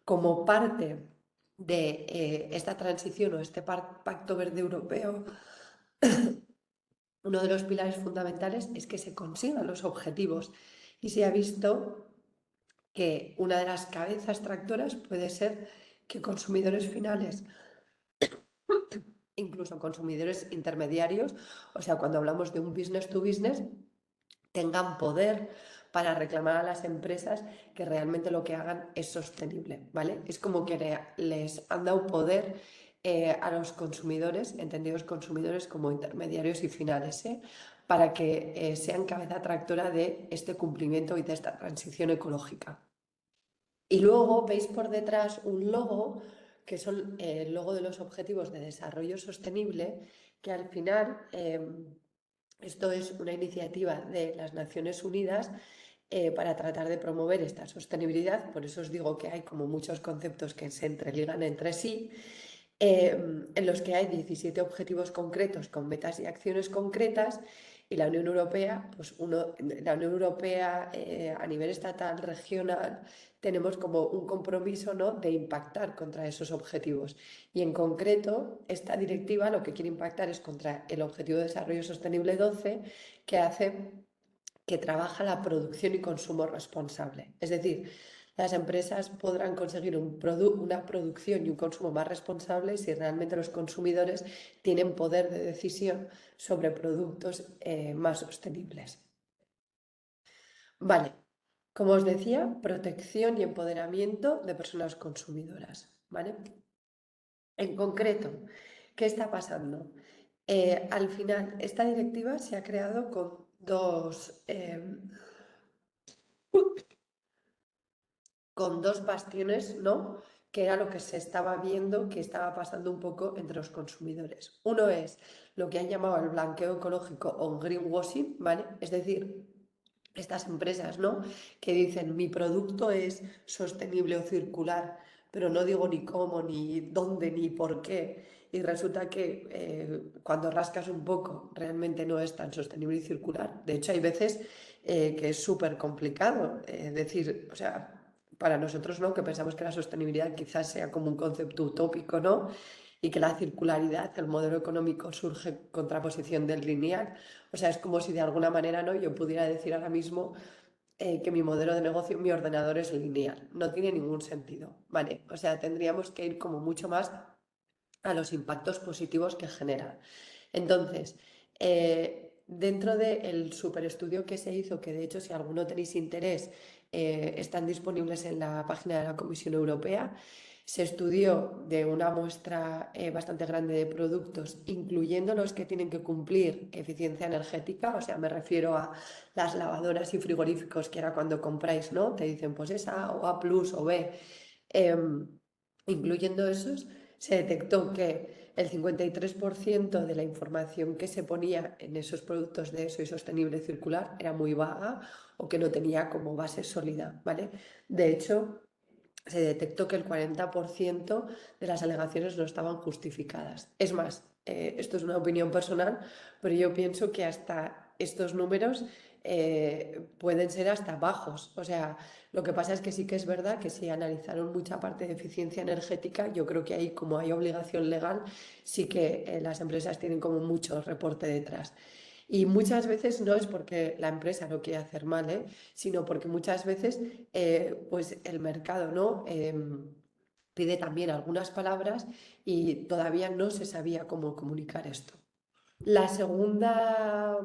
como parte de esta transición o este Pacto Verde Europeo, uno de los pilares fundamentales es que se consigan los objetivos, y se ha visto que una de las cabezas tractoras puede ser que consumidores finales, incluso consumidores intermediarios, o sea, cuando hablamos de un business to business, tengan poder para reclamar a las empresas que realmente lo que hagan es sostenible, ¿vale? Es como que les han dado poder a los consumidores, entendidos consumidores como intermediarios y finales, para que sean cabeza tractora de este cumplimiento y de esta transición ecológica. Y luego veis por detrás un logo, que son el logo de los Objetivos de Desarrollo Sostenible, que al final esto es una iniciativa de las Naciones Unidas para tratar de promover esta sostenibilidad. Por eso os digo que hay como muchos conceptos que se entreligan entre sí, en los que hay 17 objetivos concretos con metas y acciones concretas, y la Unión Europea, pues la Unión Europea a nivel estatal, regional, tenemos como un compromiso, ¿no?, de impactar contra esos objetivos. Y en concreto, esta directiva lo que quiere impactar es contra el Objetivo de Desarrollo Sostenible 12, que trabaja la producción y consumo responsable. Es decir, las empresas podrán conseguir una producción y un consumo más responsable si realmente los consumidores tienen poder de decisión sobre productos más sostenibles. Vale, como os decía, protección y empoderamiento de personas consumidoras, ¿vale? En concreto, ¿qué está pasando? Al final, esta directiva se ha creado con dos bastiones, ¿no?, que era lo que se estaba viendo que estaba pasando un poco entre los consumidores. Uno es lo que han llamado el blanqueo ecológico o greenwashing, ¿vale? Es decir, estas empresas, ¿no?, que dicen mi producto es sostenible o circular, pero no digo ni cómo, ni dónde, ni por qué. Y resulta que cuando rascas un poco realmente no es tan sostenible y circular. De hecho, hay veces que es súper complicado decir, o sea, para nosotros no, que pensamos que la sostenibilidad quizás sea como un concepto utópico, ¿no? Y que la circularidad, el modelo económico surge en contraposición del lineal. O sea, es como si de alguna manera, ¿no? Yo pudiera decir ahora mismo que mi modelo de negocio, mi ordenador es lineal. No tiene ningún sentido, ¿vale? O sea, tendríamos que ir como mucho más a los impactos positivos que genera. Entonces, dentro del superestudio que se hizo, que de hecho si alguno tenéis interés, están disponibles en la página de la Comisión Europea, se estudió de una muestra bastante grande de productos, incluyendo los que tienen que cumplir eficiencia energética, o sea, me refiero a las lavadoras y frigoríficos, que era cuando compráis, ¿no? Te dicen pues esa o A+, o B. Incluyendo esos, se detectó que el 53% de la información que se ponía en esos productos de Soy Sostenible Circular era muy vaga o que no tenía como base sólida, ¿vale? De hecho, se detectó que el 40% de las alegaciones no estaban justificadas. Es más, esto es una opinión personal, pero yo pienso que hasta estos números pueden ser hasta bajos. O sea, lo que pasa es que sí que es verdad que si analizaron mucha parte de eficiencia energética, yo creo que ahí, como hay obligación legal, sí que las empresas tienen como mucho reporte detrás. Y muchas veces no es porque la empresa lo quiera hacer mal, sino porque muchas veces pues el mercado, ¿no? Pide también algunas palabras y todavía no se sabía cómo comunicar esto. La segunda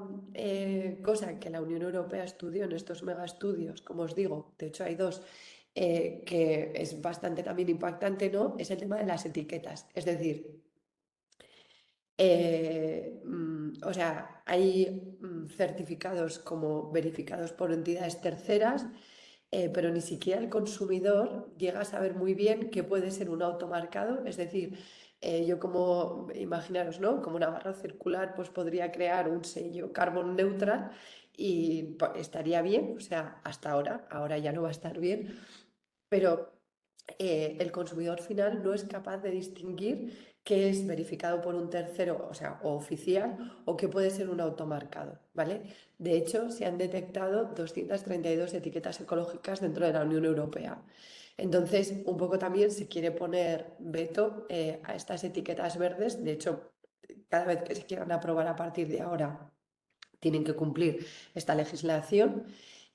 cosa que la Unión Europea estudió en estos megaestudios, como os digo, de hecho hay dos, que es bastante también impactante, ¿no? Es el tema de las etiquetas. Es decir, o sea, hay certificados como verificados por entidades terceras, pero ni siquiera el consumidor llega a saber muy bien qué puede ser un automarcado. Es decir, yo como, imaginaros, ¿no? Como una barra circular, pues podría crear un sello carbon neutral y estaría bien, o sea, hasta ahora ya no va a estar bien, pero el consumidor final no es capaz de distinguir qué es verificado por un tercero, o sea, o oficial, o qué puede ser un automarcado, ¿vale? De hecho, se han detectado 232 etiquetas ecológicas dentro de la Unión Europea. Entonces, un poco también se quiere poner veto a estas etiquetas verdes. De hecho, cada vez que se quieran aprobar a partir de ahora, tienen que cumplir esta legislación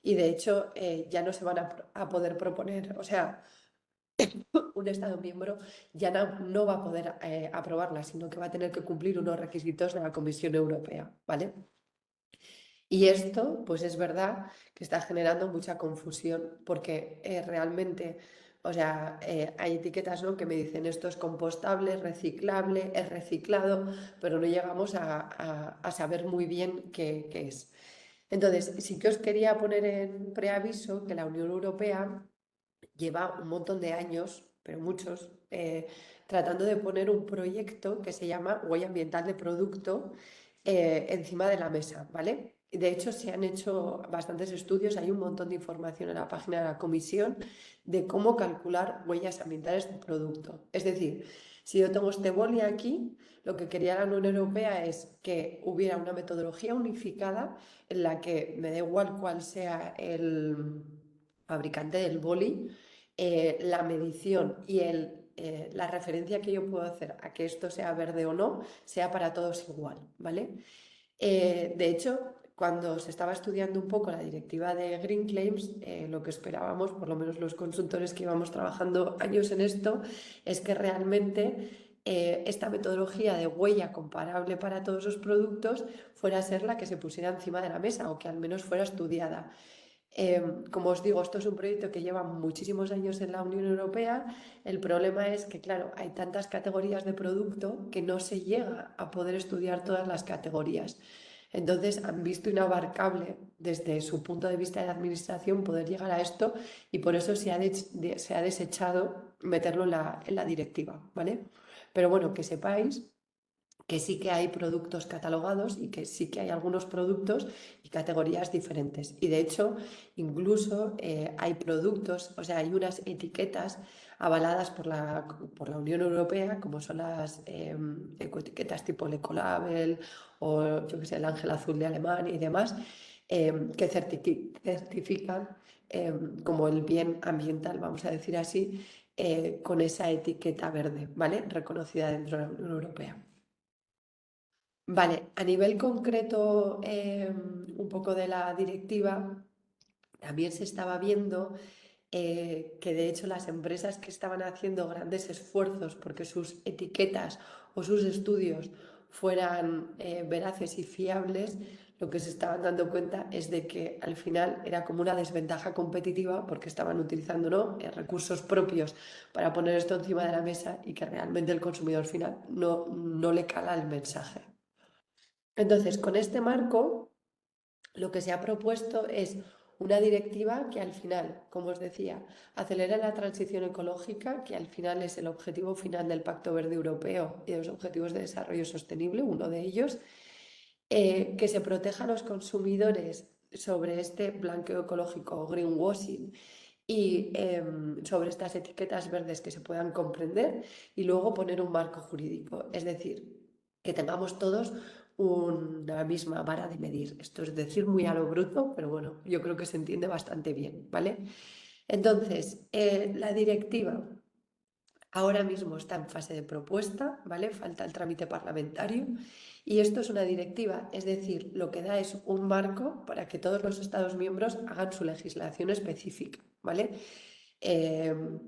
y de hecho ya no se van a poder proponer, o sea, un Estado miembro ya no va a poder aprobarla, sino que va a tener que cumplir unos requisitos de la Comisión Europea, ¿vale? Y esto, pues es verdad que está generando mucha confusión porque realmente, o sea, hay etiquetas, ¿no? Que me dicen esto es compostable, reciclable, es reciclado, pero no llegamos a saber muy bien qué es. Entonces, sí que os quería poner en preaviso que la Unión Europea lleva un montón de años, pero muchos, tratando de poner un proyecto que se llama Huella Ambiental de Producto encima de la mesa, ¿vale? De hecho, se han hecho bastantes estudios, hay un montón de información en la página de la Comisión de cómo calcular huellas ambientales de producto. Es decir, si yo tengo este boli aquí, lo que quería la Unión Europea es que hubiera una metodología unificada en la que me da igual cuál sea el fabricante del boli, la medición y la referencia que yo puedo hacer a que esto sea verde o no, sea para todos igual, ¿vale? De hecho, cuando se estaba estudiando un poco la directiva de Green Claims, lo que esperábamos, por lo menos los consultores que íbamos trabajando años en esto, es que realmente esta metodología de huella comparable para todos los productos fuera a ser la que se pusiera encima de la mesa o que al menos fuera estudiada. Como os digo, esto es un proyecto que lleva muchísimos años en la Unión Europea. El problema es que, claro, hay tantas categorías de producto que no se llega a poder estudiar todas las categorías. Entonces, han visto inabarcable desde su punto de vista de administración poder llegar a esto y por eso se ha desechado meterlo en la directiva, ¿vale? Pero bueno, que sepáis que sí que hay productos catalogados y que sí que hay algunos productos y categorías diferentes. Y de hecho, incluso hay productos, o sea, hay unas etiquetas avaladas por la Unión Europea, como son las ecoetiquetas tipo el Ecolabel o yo que sé, el Ángel Azul de Alemania y demás, que certifican como el bien ambiental, vamos a decir así, con esa etiqueta verde, ¿vale? Reconocida dentro de la Unión Europea. Vale, a nivel concreto, un poco de la directiva, también se estaba viendo que de hecho las empresas que estaban haciendo grandes esfuerzos porque sus etiquetas o sus estudios fueran veraces y fiables, lo que se estaban dando cuenta es de que al final era como una desventaja competitiva porque estaban utilizando, ¿no?, recursos propios para poner esto encima de la mesa y que realmente el consumidor final no le cala el mensaje. Entonces, con este marco, lo que se ha propuesto es una directiva que al final, como os decía, acelera la transición ecológica, que al final es el objetivo final del Pacto Verde Europeo y de los Objetivos de Desarrollo Sostenible, uno de ellos, que se proteja a los consumidores sobre este blanqueo ecológico o greenwashing y sobre estas etiquetas verdes que se puedan comprender y luego poner un marco jurídico, es decir, que tengamos todos una misma vara de medir. Esto es decir muy a lo bruto, pero bueno, yo creo que se entiende bastante bien, ¿vale? Entonces, la directiva ahora mismo está en fase de propuesta, ¿vale? Falta el trámite parlamentario y esto es una directiva, es decir, lo que da es un marco para que todos los Estados miembros hagan su legislación específica, ¿vale? En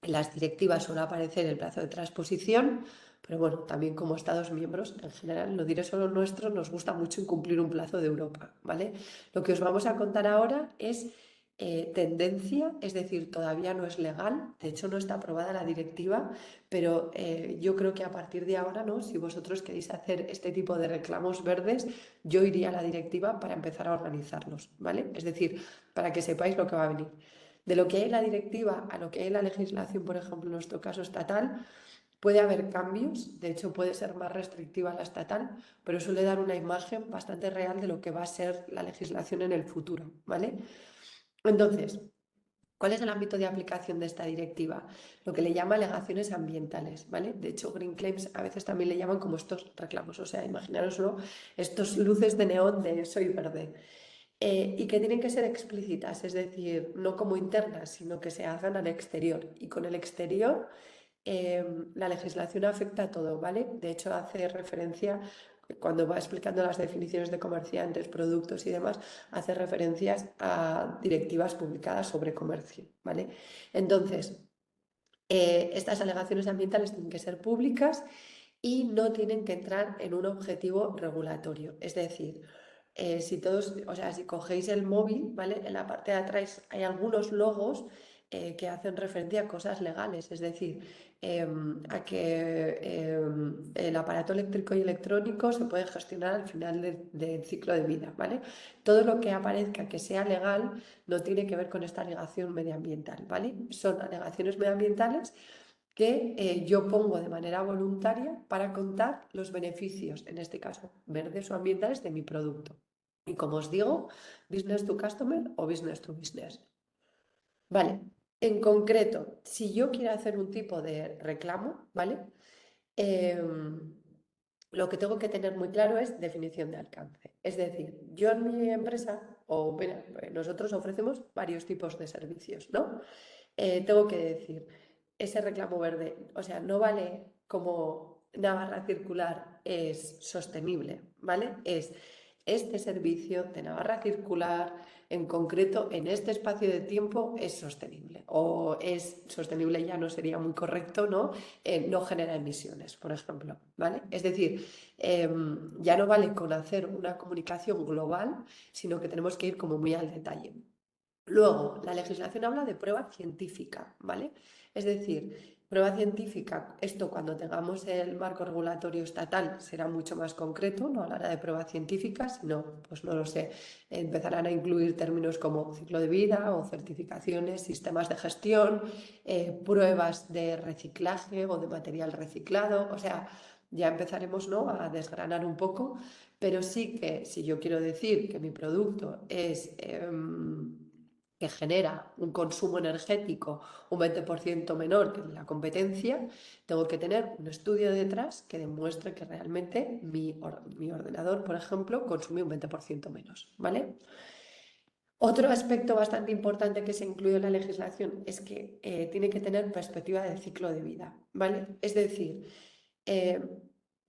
las directivas suele aparecer el plazo de transposición, pero bueno, también como Estados miembros, en general, no diré solo nuestro, nos gusta mucho incumplir un plazo de Europa, ¿vale? Lo que os vamos a contar ahora es tendencia, es decir, todavía no es legal, de hecho no está aprobada la directiva, pero yo creo que a partir de ahora, ¿no?, si vosotros queréis hacer este tipo de reclamos verdes, yo iría a la directiva para empezar a organizarlos, ¿vale? Es decir, para que sepáis lo que va a venir. De lo que hay en la directiva a lo que hay en la legislación, por ejemplo, en nuestro caso estatal, puede haber cambios, de hecho puede ser más restrictiva la estatal, pero suele dar una imagen bastante real de lo que va a ser la legislación en el futuro, ¿vale? Entonces, ¿cuál es el ámbito de aplicación de esta directiva? Lo que le llama alegaciones ambientales, ¿vale? De hecho, Green Claims a veces también le llaman como estos reclamos, o sea, imaginaros, ¿no?, estos luces de neón de soy verde. Y que tienen que ser explícitas, es decir, no como internas, sino que se hagan al exterior. Y con el exterior, la legislación afecta a todo, ¿vale? De hecho, hace referencia, cuando va explicando las definiciones de comerciantes, productos y demás, hace referencias a directivas publicadas sobre comercio, ¿vale? Entonces, estas alegaciones ambientales tienen que ser públicas y no tienen que entrar en un objetivo regulatorio. Es decir, si todos, o sea, si cogéis el móvil, ¿vale?, en la parte de atrás hay algunos logos que hacen referencia a cosas legales, es decir, a que el aparato eléctrico y electrónico se puede gestionar al final del ciclo de vida, ¿vale? Todo lo que aparezca que sea legal no tiene que ver con esta alegación medioambiental, ¿vale? Son alegaciones medioambientales que yo pongo de manera voluntaria para contar los beneficios, en este caso verdes o ambientales, de mi producto. Y como os digo, business to customer o business to business. Vale, en concreto, si yo quiero hacer un tipo de reclamo, ¿vale? Lo que tengo que tener muy claro es definición de alcance. Es decir, yo en mi empresa, o bueno, nosotros ofrecemos varios tipos de servicios, ¿no? Tengo que decir, ese reclamo verde, o sea, no vale como Navarra Circular es sostenible, ¿vale? Es este servicio de Navarra Circular, en concreto, en este espacio de tiempo, es sostenible. O es sostenible, ya no sería muy correcto, ¿no? No genera emisiones, por ejemplo, ¿vale? Es decir, ya no vale con hacer una comunicación global, sino que tenemos que ir como muy al detalle. Luego, la legislación habla de prueba científica, ¿vale? Es decir, prueba científica, esto cuando tengamos el marco regulatorio estatal será mucho más concreto, no hablará de prueba científica, sino, pues no lo sé, empezarán a incluir términos como ciclo de vida o certificaciones, sistemas de gestión, pruebas de reciclaje o de material reciclado, o sea, ya empezaremos, ¿no?, a desgranar un poco, pero sí que si yo quiero decir que mi producto es que genera un consumo energético un 20% menor que la competencia, tengo que tener un estudio detrás que demuestre que realmente mi ordenador, por ejemplo, consume un 20% menos, ¿vale? Otro aspecto bastante importante que se incluye en la legislación es que tiene que tener perspectiva de ciclo de vida, ¿vale? Es decir, eh,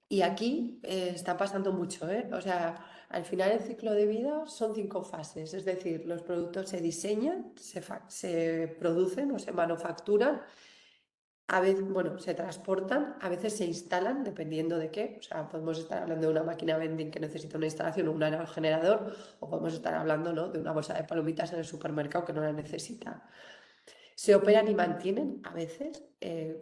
y aquí está pasando mucho, ¿eh? O sea, al final el ciclo de vida son 5 fases, es decir, los productos se diseñan, se producen o se manufacturan, a veces, bueno, se transportan, a veces se instalan, dependiendo de qué. O sea, podemos estar hablando de una máquina vending que necesita una instalación o un aerogenerador, o podemos estar hablando, ¿no?, de una bolsa de palomitas en el supermercado que no la necesita. Se operan y mantienen a veces,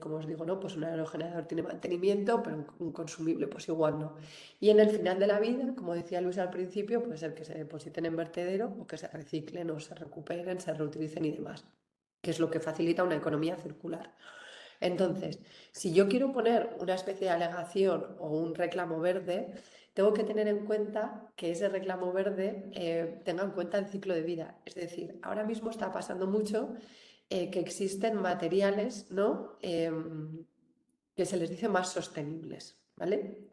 como os digo, ¿no?, pues un aerogenerador tiene mantenimiento, pero un consumible pues igual no. Y en el final de la vida, como decía Luis al principio, puede ser que se depositen en vertedero o que se reciclen o se recuperen, se reutilicen y demás, que es lo que facilita una economía circular. Entonces, si yo quiero poner una especie de alegación o un reclamo verde, tengo que tener en cuenta que ese reclamo verde tenga en cuenta el ciclo de vida. Es decir, ahora mismo está pasando mucho que existen materiales, ¿no?, que se les dice más sostenibles, ¿vale?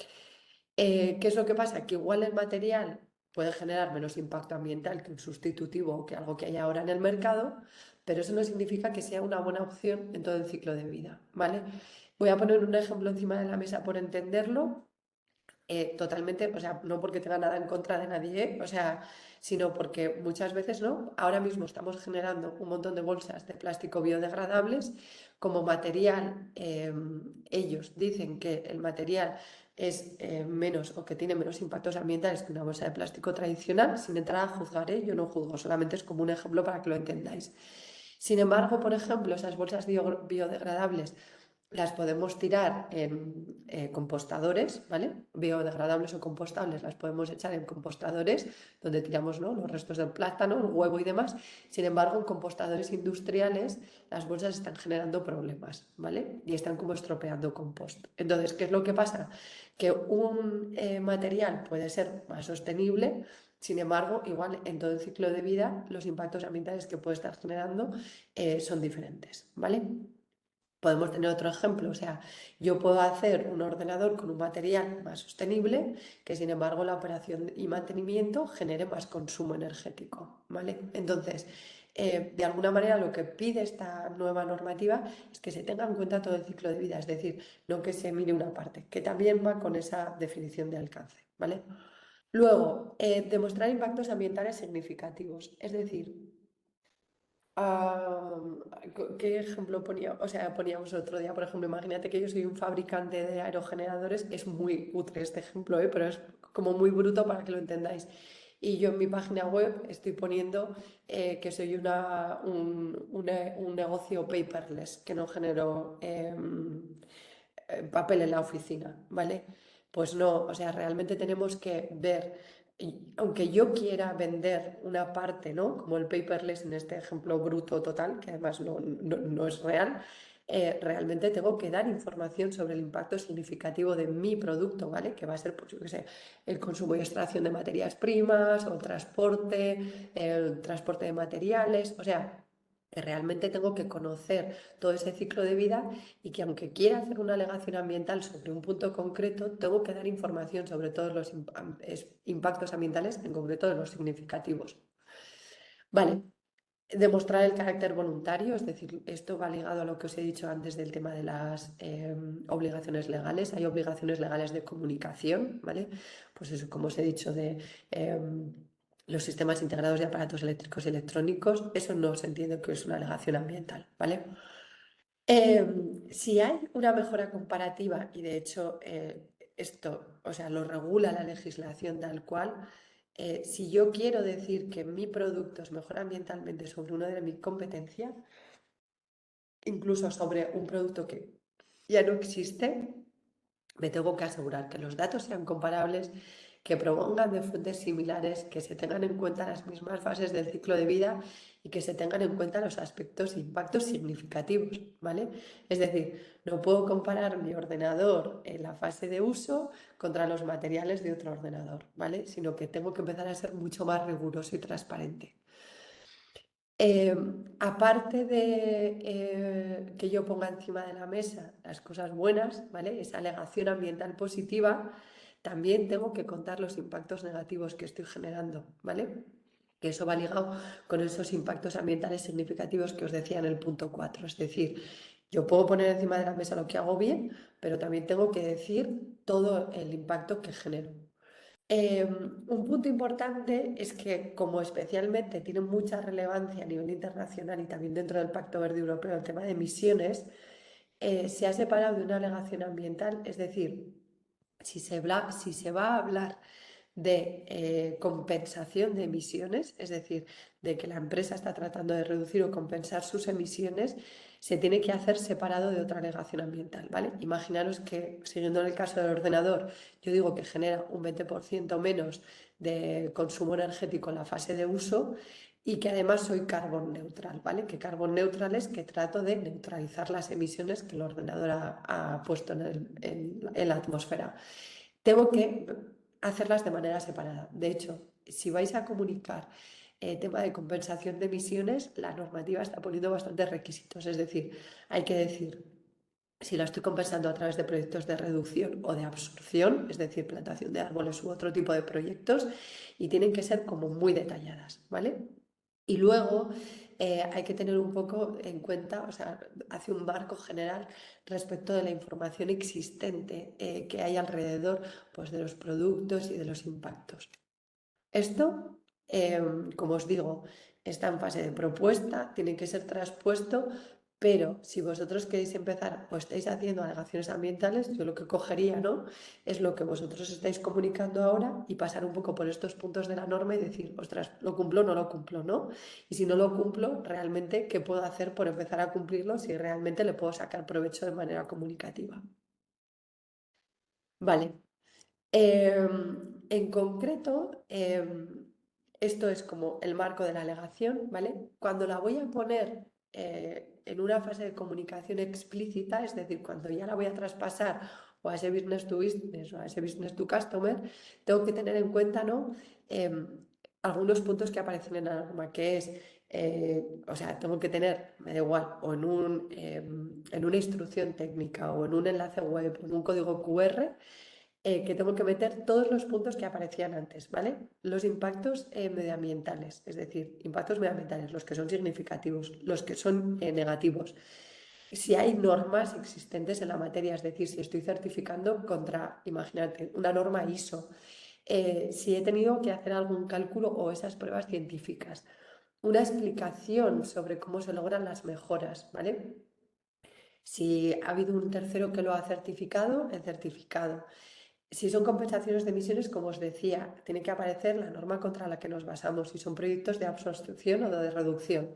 ¿Qué es lo que pasa? Que igual el material puede generar menos impacto ambiental que un sustitutivo o que algo que hay ahora en el mercado, pero eso no significa que sea una buena opción en todo el ciclo de vida, ¿vale? Voy a poner un ejemplo encima de la mesa por entenderlo. Totalmente, o sea, no porque tenga nada en contra de nadie, o sea, sino porque muchas veces, ¿no?, ahora mismo estamos generando un montón de bolsas de plástico biodegradables como material. Ellos dicen que el material es menos o que tiene menos impactos ambientales que una bolsa de plástico tradicional. Sin entrar a juzgar, yo no juzgo, solamente es como un ejemplo para que lo entendáis. Sin embargo, por ejemplo, esas bolsas biodegradables las podemos tirar en compostadores, ¿vale? Biodegradables o compostables, las podemos echar en compostadores donde tiramos, ¿no?, los restos del plátano, el huevo y demás. Sin embargo, en compostadores industriales las bolsas están generando problemas, ¿vale? Y están como estropeando compost. Entonces, ¿qué es lo que pasa? Que un material puede ser más sostenible. Sin embargo, igual en todo el ciclo de vida los impactos ambientales que puede estar generando son diferentes, ¿vale? Podemos tener otro ejemplo, o sea, yo puedo hacer un ordenador con un material más sostenible que, sin embargo, la operación y mantenimiento genere más consumo energético, ¿vale? Entonces, de alguna manera lo que pide esta nueva normativa es que se tenga en cuenta todo el ciclo de vida, es decir, no que se mire una parte, que también va con esa definición de alcance, ¿vale? Luego, demostrar impactos ambientales significativos, es decir, ¿qué ejemplo ponía? O sea, poníamos otro día, por ejemplo, imagínate que yo soy un fabricante de aerogeneradores. Es muy útil este ejemplo, pero es como muy bruto para que lo entendáis. Y yo en mi página web estoy poniendo que soy un negocio paperless, que no genero papel en la oficina, ¿vale? Pues no, o sea, realmente tenemos que ver, aunque yo quiera vender una parte, ¿no?, como el paperless en este ejemplo bruto total, que además no es real, realmente tengo que dar información sobre el impacto significativo de mi producto, ¿vale? Que va a ser, pues yo qué sé, el consumo y extracción de materias primas, o el transporte de materiales, o sea, que realmente tengo que conocer todo ese ciclo de vida y que, aunque quiera hacer una alegación ambiental sobre un punto concreto, tengo que dar información sobre todos los impactos ambientales, en concreto de los significativos. Vale, demostrar el carácter voluntario, es decir, esto va ligado a lo que os he dicho antes del tema de las obligaciones legales. Hay obligaciones legales de comunicación, ¿vale? Pues eso, como os he dicho, de los sistemas integrados de aparatos eléctricos y electrónicos. Eso no se entiende que es una alegación ambiental, ¿vale? Si hay una mejora comparativa, y de hecho esto, o sea, lo regula la legislación tal cual, si yo quiero decir que mi producto es mejor ambientalmente sobre uno de mi competencia, incluso sobre un producto que ya no existe, me tengo que asegurar que los datos sean comparables, que provengan de fuentes similares, que se tengan en cuenta las mismas fases del ciclo de vida y que se tengan en cuenta los aspectos e impactos significativos, ¿vale? Es decir, no puedo comparar mi ordenador en la fase de uso contra los materiales de otro ordenador, ¿vale? Sino que tengo que empezar a ser mucho más riguroso y transparente. Aparte de que yo ponga encima de la mesa las cosas buenas, ¿vale? Esa alegación ambiental positiva, también tengo que contar los impactos negativos que estoy generando, ¿vale? Que eso va ligado con esos impactos ambientales significativos que os decía en el punto 4. Es decir, yo puedo poner encima de la mesa lo que hago bien, pero también tengo que decir todo el impacto que genero. Un punto importante es que, como especialmente tiene mucha relevancia a nivel internacional y también dentro del Pacto Verde Europeo el tema de emisiones, se ha separado de una alegación ambiental, es decir, si se va a hablar de compensación de emisiones, es decir, de que la empresa está tratando de reducir o compensar sus emisiones, se tiene que hacer separado de otra alegación ambiental, ¿vale? Imaginaros que, siguiendo en el caso del ordenador, yo digo que genera un 20% menos de consumo energético en la fase de uso y que además soy carbon neutral, ¿vale? Que carbon neutral es que trato de neutralizar las emisiones que el ordenador ha puesto en la atmósfera. Tengo que hacerlas de manera separada. De hecho, si vais a comunicar tema de compensación de emisiones, la normativa está poniendo bastantes requisitos. Es decir, hay que decir si lo estoy compensando a través de proyectos de reducción o de absorción, es decir, plantación de árboles u otro tipo de proyectos, y tienen que ser como muy detalladas, ¿vale? Y luego hay que tener un poco en cuenta, o sea, hace un marco general respecto de la información existente que hay alrededor, pues, de los productos y de los impactos. Esto, como os digo, está en fase de propuesta, tiene que ser traspuesto, pero si vosotros queréis empezar o estáis haciendo alegaciones ambientales, yo lo que cogería, ¿no? Es lo que vosotros estáis comunicando ahora y pasar un poco por estos puntos de la norma y decir, ostras, ¿lo cumplo o no lo cumplo, no? Y si no lo cumplo, realmente, ¿qué puedo hacer por empezar a cumplirlo si realmente le puedo sacar provecho de manera comunicativa? Vale. En concreto, esto es como el marco de la alegación, ¿vale? Cuando la voy a poner en una fase de comunicación explícita, es decir, cuando ya la voy a traspasar o a ese business to business o a ese business to customer, tengo que tener en cuenta, ¿no? Algunos puntos que aparecen en la norma, que es, o sea, tengo que tener, me da igual, o en una instrucción técnica o en un enlace web o en un código QR, que tengo que meter todos los puntos que aparecían antes, ¿vale? Los impactos medioambientales, es decir, impactos medioambientales, los que son significativos, los que son negativos. Si hay normas existentes en la materia, es decir, si estoy certificando contra, imagínate, una norma ISO, si he tenido que hacer algún cálculo o esas pruebas científicas, una explicación sobre cómo se logran las mejoras, ¿vale? Si ha habido un tercero que lo ha certificado, el certificado. Si son compensaciones de emisiones, como os decía, tiene que aparecer la norma contra la que nos basamos, si son proyectos de absorción o de reducción.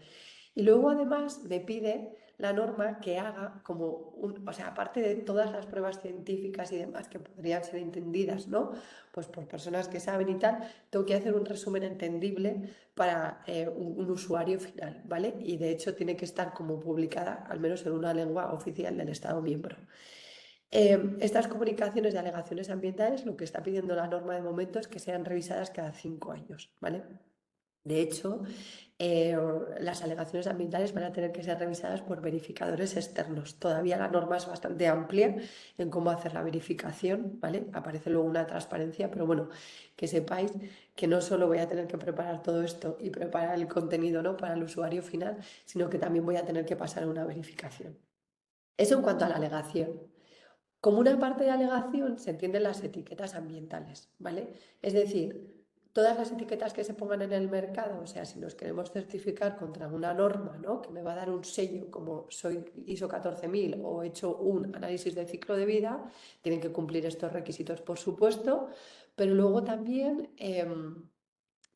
Y luego además me pide la norma que haga como o sea, aparte de todas las pruebas científicas y demás que podrían ser entendidas, ¿no? Pues por personas que saben y tal, tengo que hacer un resumen entendible para un usuario final, ¿vale? Y de hecho tiene que estar como publicada, al menos en una lengua oficial del Estado miembro. Estas comunicaciones de alegaciones ambientales, lo que está pidiendo la norma de momento es que sean revisadas cada 5 años, ¿vale? De hecho, las alegaciones ambientales van a tener que ser revisadas por verificadores externos. Todavía la norma es bastante amplia en cómo hacer la verificación, ¿vale? Aparece luego una transparencia, pero bueno, que sepáis que no solo voy a tener que preparar todo esto y preparar el contenido, ¿no? Para el usuario final, sino que también voy a tener que pasar una verificación. Eso en cuanto a la alegación. Como una parte de alegación se entienden las etiquetas ambientales, ¿vale? Es decir, todas las etiquetas que se pongan en el mercado, o sea, si nos queremos certificar contra una norma, ¿no? Que me va a dar un sello como soy ISO 14000 o he hecho un análisis de ciclo de vida, tienen que cumplir estos requisitos, por supuesto, pero luego también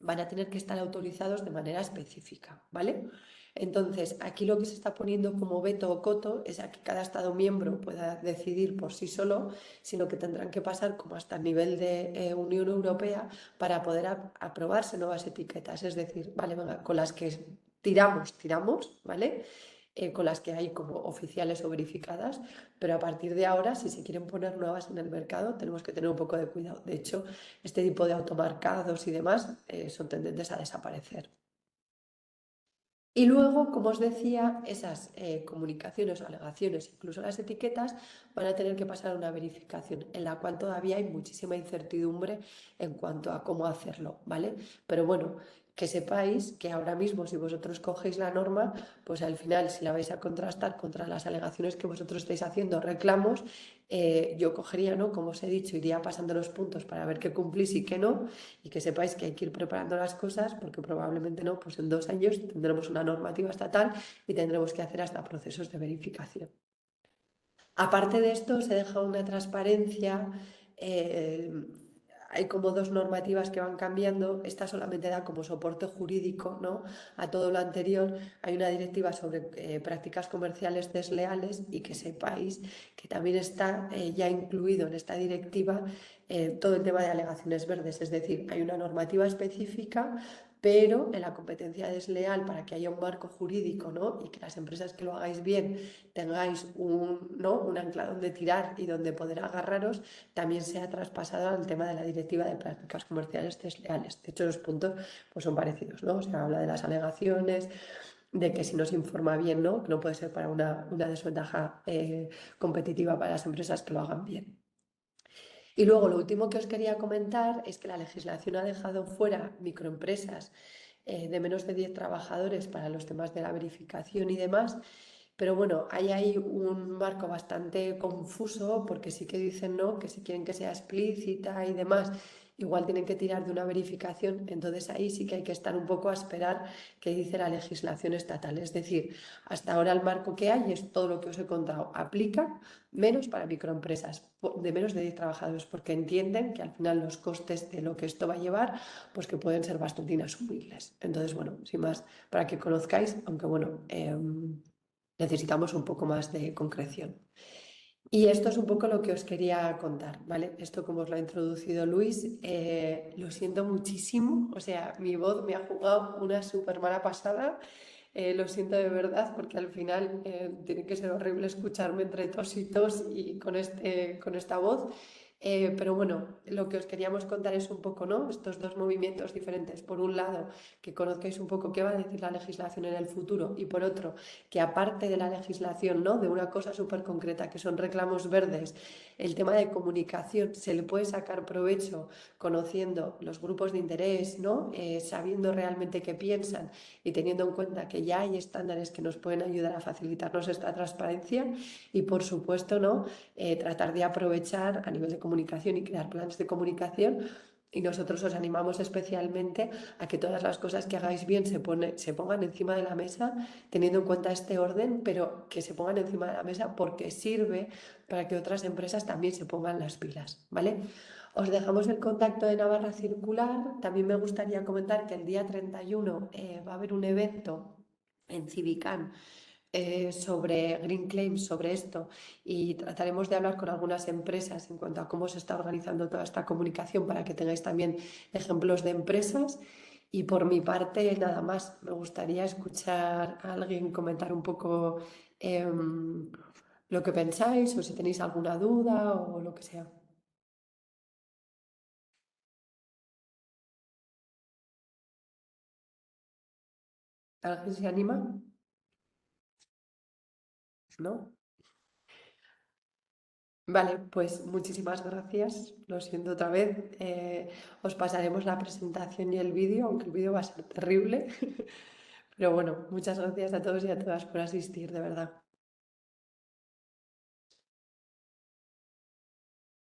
van a tener que estar autorizados de manera específica, ¿vale? Entonces, aquí lo que se está poniendo como veto o coto es a que cada Estado miembro pueda decidir por sí solo, sino que tendrán que pasar como hasta el nivel de Unión Europea para poder aprobarse nuevas etiquetas. Es decir, vale, venga, con las que tiramos, ¿vale? Con las que hay como oficiales o verificadas, pero a partir de ahora, si se quieren poner nuevas en el mercado, tenemos que tener un poco de cuidado. De hecho, este tipo de automarcados y demás son tendentes a desaparecer. Y luego, como os decía, esas comunicaciones o alegaciones, incluso las etiquetas, van a tener que pasar a una verificación en la cual todavía hay muchísima incertidumbre en cuanto a cómo hacerlo, ¿vale? Pero bueno, que sepáis que ahora mismo, si vosotros cogéis la norma, pues al final, si la vais a contrastar contra las alegaciones que vosotros estáis haciendo, reclamos, yo cogería, ¿no? Como os he dicho, iría pasando los puntos para ver qué cumplís y qué no, y que sepáis que hay que ir preparando las cosas porque probablemente no, pues en 2 años tendremos una normativa estatal y tendremos que hacer hasta procesos de verificación. Aparte de esto, se deja una transparencia. Hay como 2 normativas que van cambiando. Esta solamente da como soporte jurídico, ¿no?, a todo lo anterior. Hay una directiva sobre prácticas comerciales desleales y que sepáis que también está ya incluido en esta directiva todo el tema de alegaciones verdes. Es decir, hay una normativa específica, pero en la competencia desleal, para que haya un marco jurídico, ¿no?, y que las empresas que lo hagáis bien tengáis un ancla donde tirar y donde poder agarraros, también se ha traspasado al tema de la directiva de prácticas comerciales desleales. De hecho, los puntos pues, son parecidos, ¿no? O sea, habla de las alegaciones, de que si no se informa bien, ¿no?, que no puede ser para una desventaja competitiva para las empresas que lo hagan bien. Y luego lo último que os quería comentar es que la legislación ha dejado fuera microempresas de menos de 10 trabajadores para los temas de la verificación y demás. Pero bueno, hay ahí un marco bastante confuso porque sí que dicen, ¿no?, que si quieren que sea explícita y demás, igual tienen que tirar de una verificación. Entonces ahí sí que hay que estar un poco a esperar qué dice la legislación estatal. Es decir, hasta ahora el marco que hay es todo lo que os he contado. Aplica menos para microempresas de menos de 10 trabajadores porque entienden que al final los costes de lo que esto va a llevar, pues que pueden ser bastante inasumibles. Entonces, bueno, sin más, para que conozcáis, aunque bueno, necesitamos un poco más de concreción. Y esto es un poco lo que os quería contar, ¿vale? Esto como os lo ha introducido Luis, lo siento muchísimo, o sea, mi voz me ha jugado una súper mala pasada, lo siento de verdad porque al final tiene que ser horrible escucharme entre tos y tos y con esta voz. Pero bueno, lo que os queríamos contar es un poco, ¿no?, estos 2 movimientos diferentes. Por un lado, que conozcáis un poco qué va a decir la legislación en el futuro y por otro, que aparte de la legislación, ¿no?, de una cosa súper concreta que son reclamos verdes, el tema de comunicación se le puede sacar provecho conociendo los grupos de interés, ¿no?, sabiendo realmente qué piensan y teniendo en cuenta que ya hay estándares que nos pueden ayudar a facilitarnos esta transparencia y por supuesto, ¿no?, tratar de aprovechar a nivel de comunicación y crear planes de comunicación. Y nosotros os animamos especialmente a que todas las cosas que hagáis bien se pongan encima de la mesa, teniendo en cuenta este orden, pero que se pongan encima de la mesa porque sirve para que otras empresas también se pongan las pilas, ¿vale? Os dejamos el contacto de Navarra Circular. También me gustaría comentar que el día 31 va a haber un evento en Civicán sobre Green Claims, sobre esto, y trataremos de hablar con algunas empresas en cuanto a cómo se está organizando toda esta comunicación para que tengáis también ejemplos de empresas. Y por mi parte, nada más, me gustaría escuchar a alguien comentar un poco lo que pensáis o si tenéis alguna duda o lo que sea. ¿Alguien se anima? ¿No? Vale, pues muchísimas gracias. Lo siento otra vez. Os pasaremos la presentación y el vídeo, aunque el vídeo va a ser terrible. Pero bueno, muchas gracias a todos y a todas por asistir, de verdad.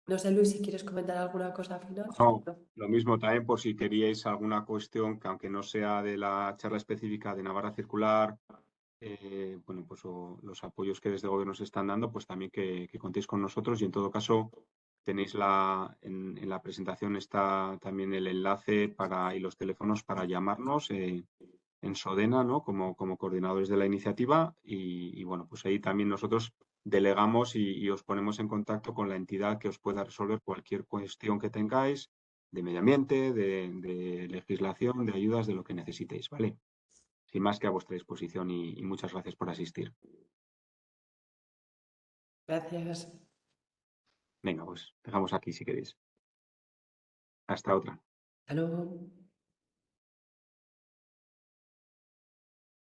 No sé, Luis, si quieres comentar alguna cosa final. No, lo mismo también por si queríais alguna cuestión que aunque no sea de la charla específica de Navarra Circular, bueno, pues los apoyos que desde el gobierno se están dando, pues también que contéis con nosotros y en todo caso tenéis en la presentación está también el enlace y los teléfonos para llamarnos en Sodena, ¿no? Como coordinadores de la iniciativa y bueno, pues ahí también nosotros delegamos y os ponemos en contacto con la entidad que os pueda resolver cualquier cuestión que tengáis de medio ambiente, de legislación, de ayudas, de lo que necesitéis, ¿vale? Sin más que a vuestra disposición y muchas gracias por asistir. Gracias. Venga, pues dejamos aquí si queréis. Hasta otra. Hasta luego.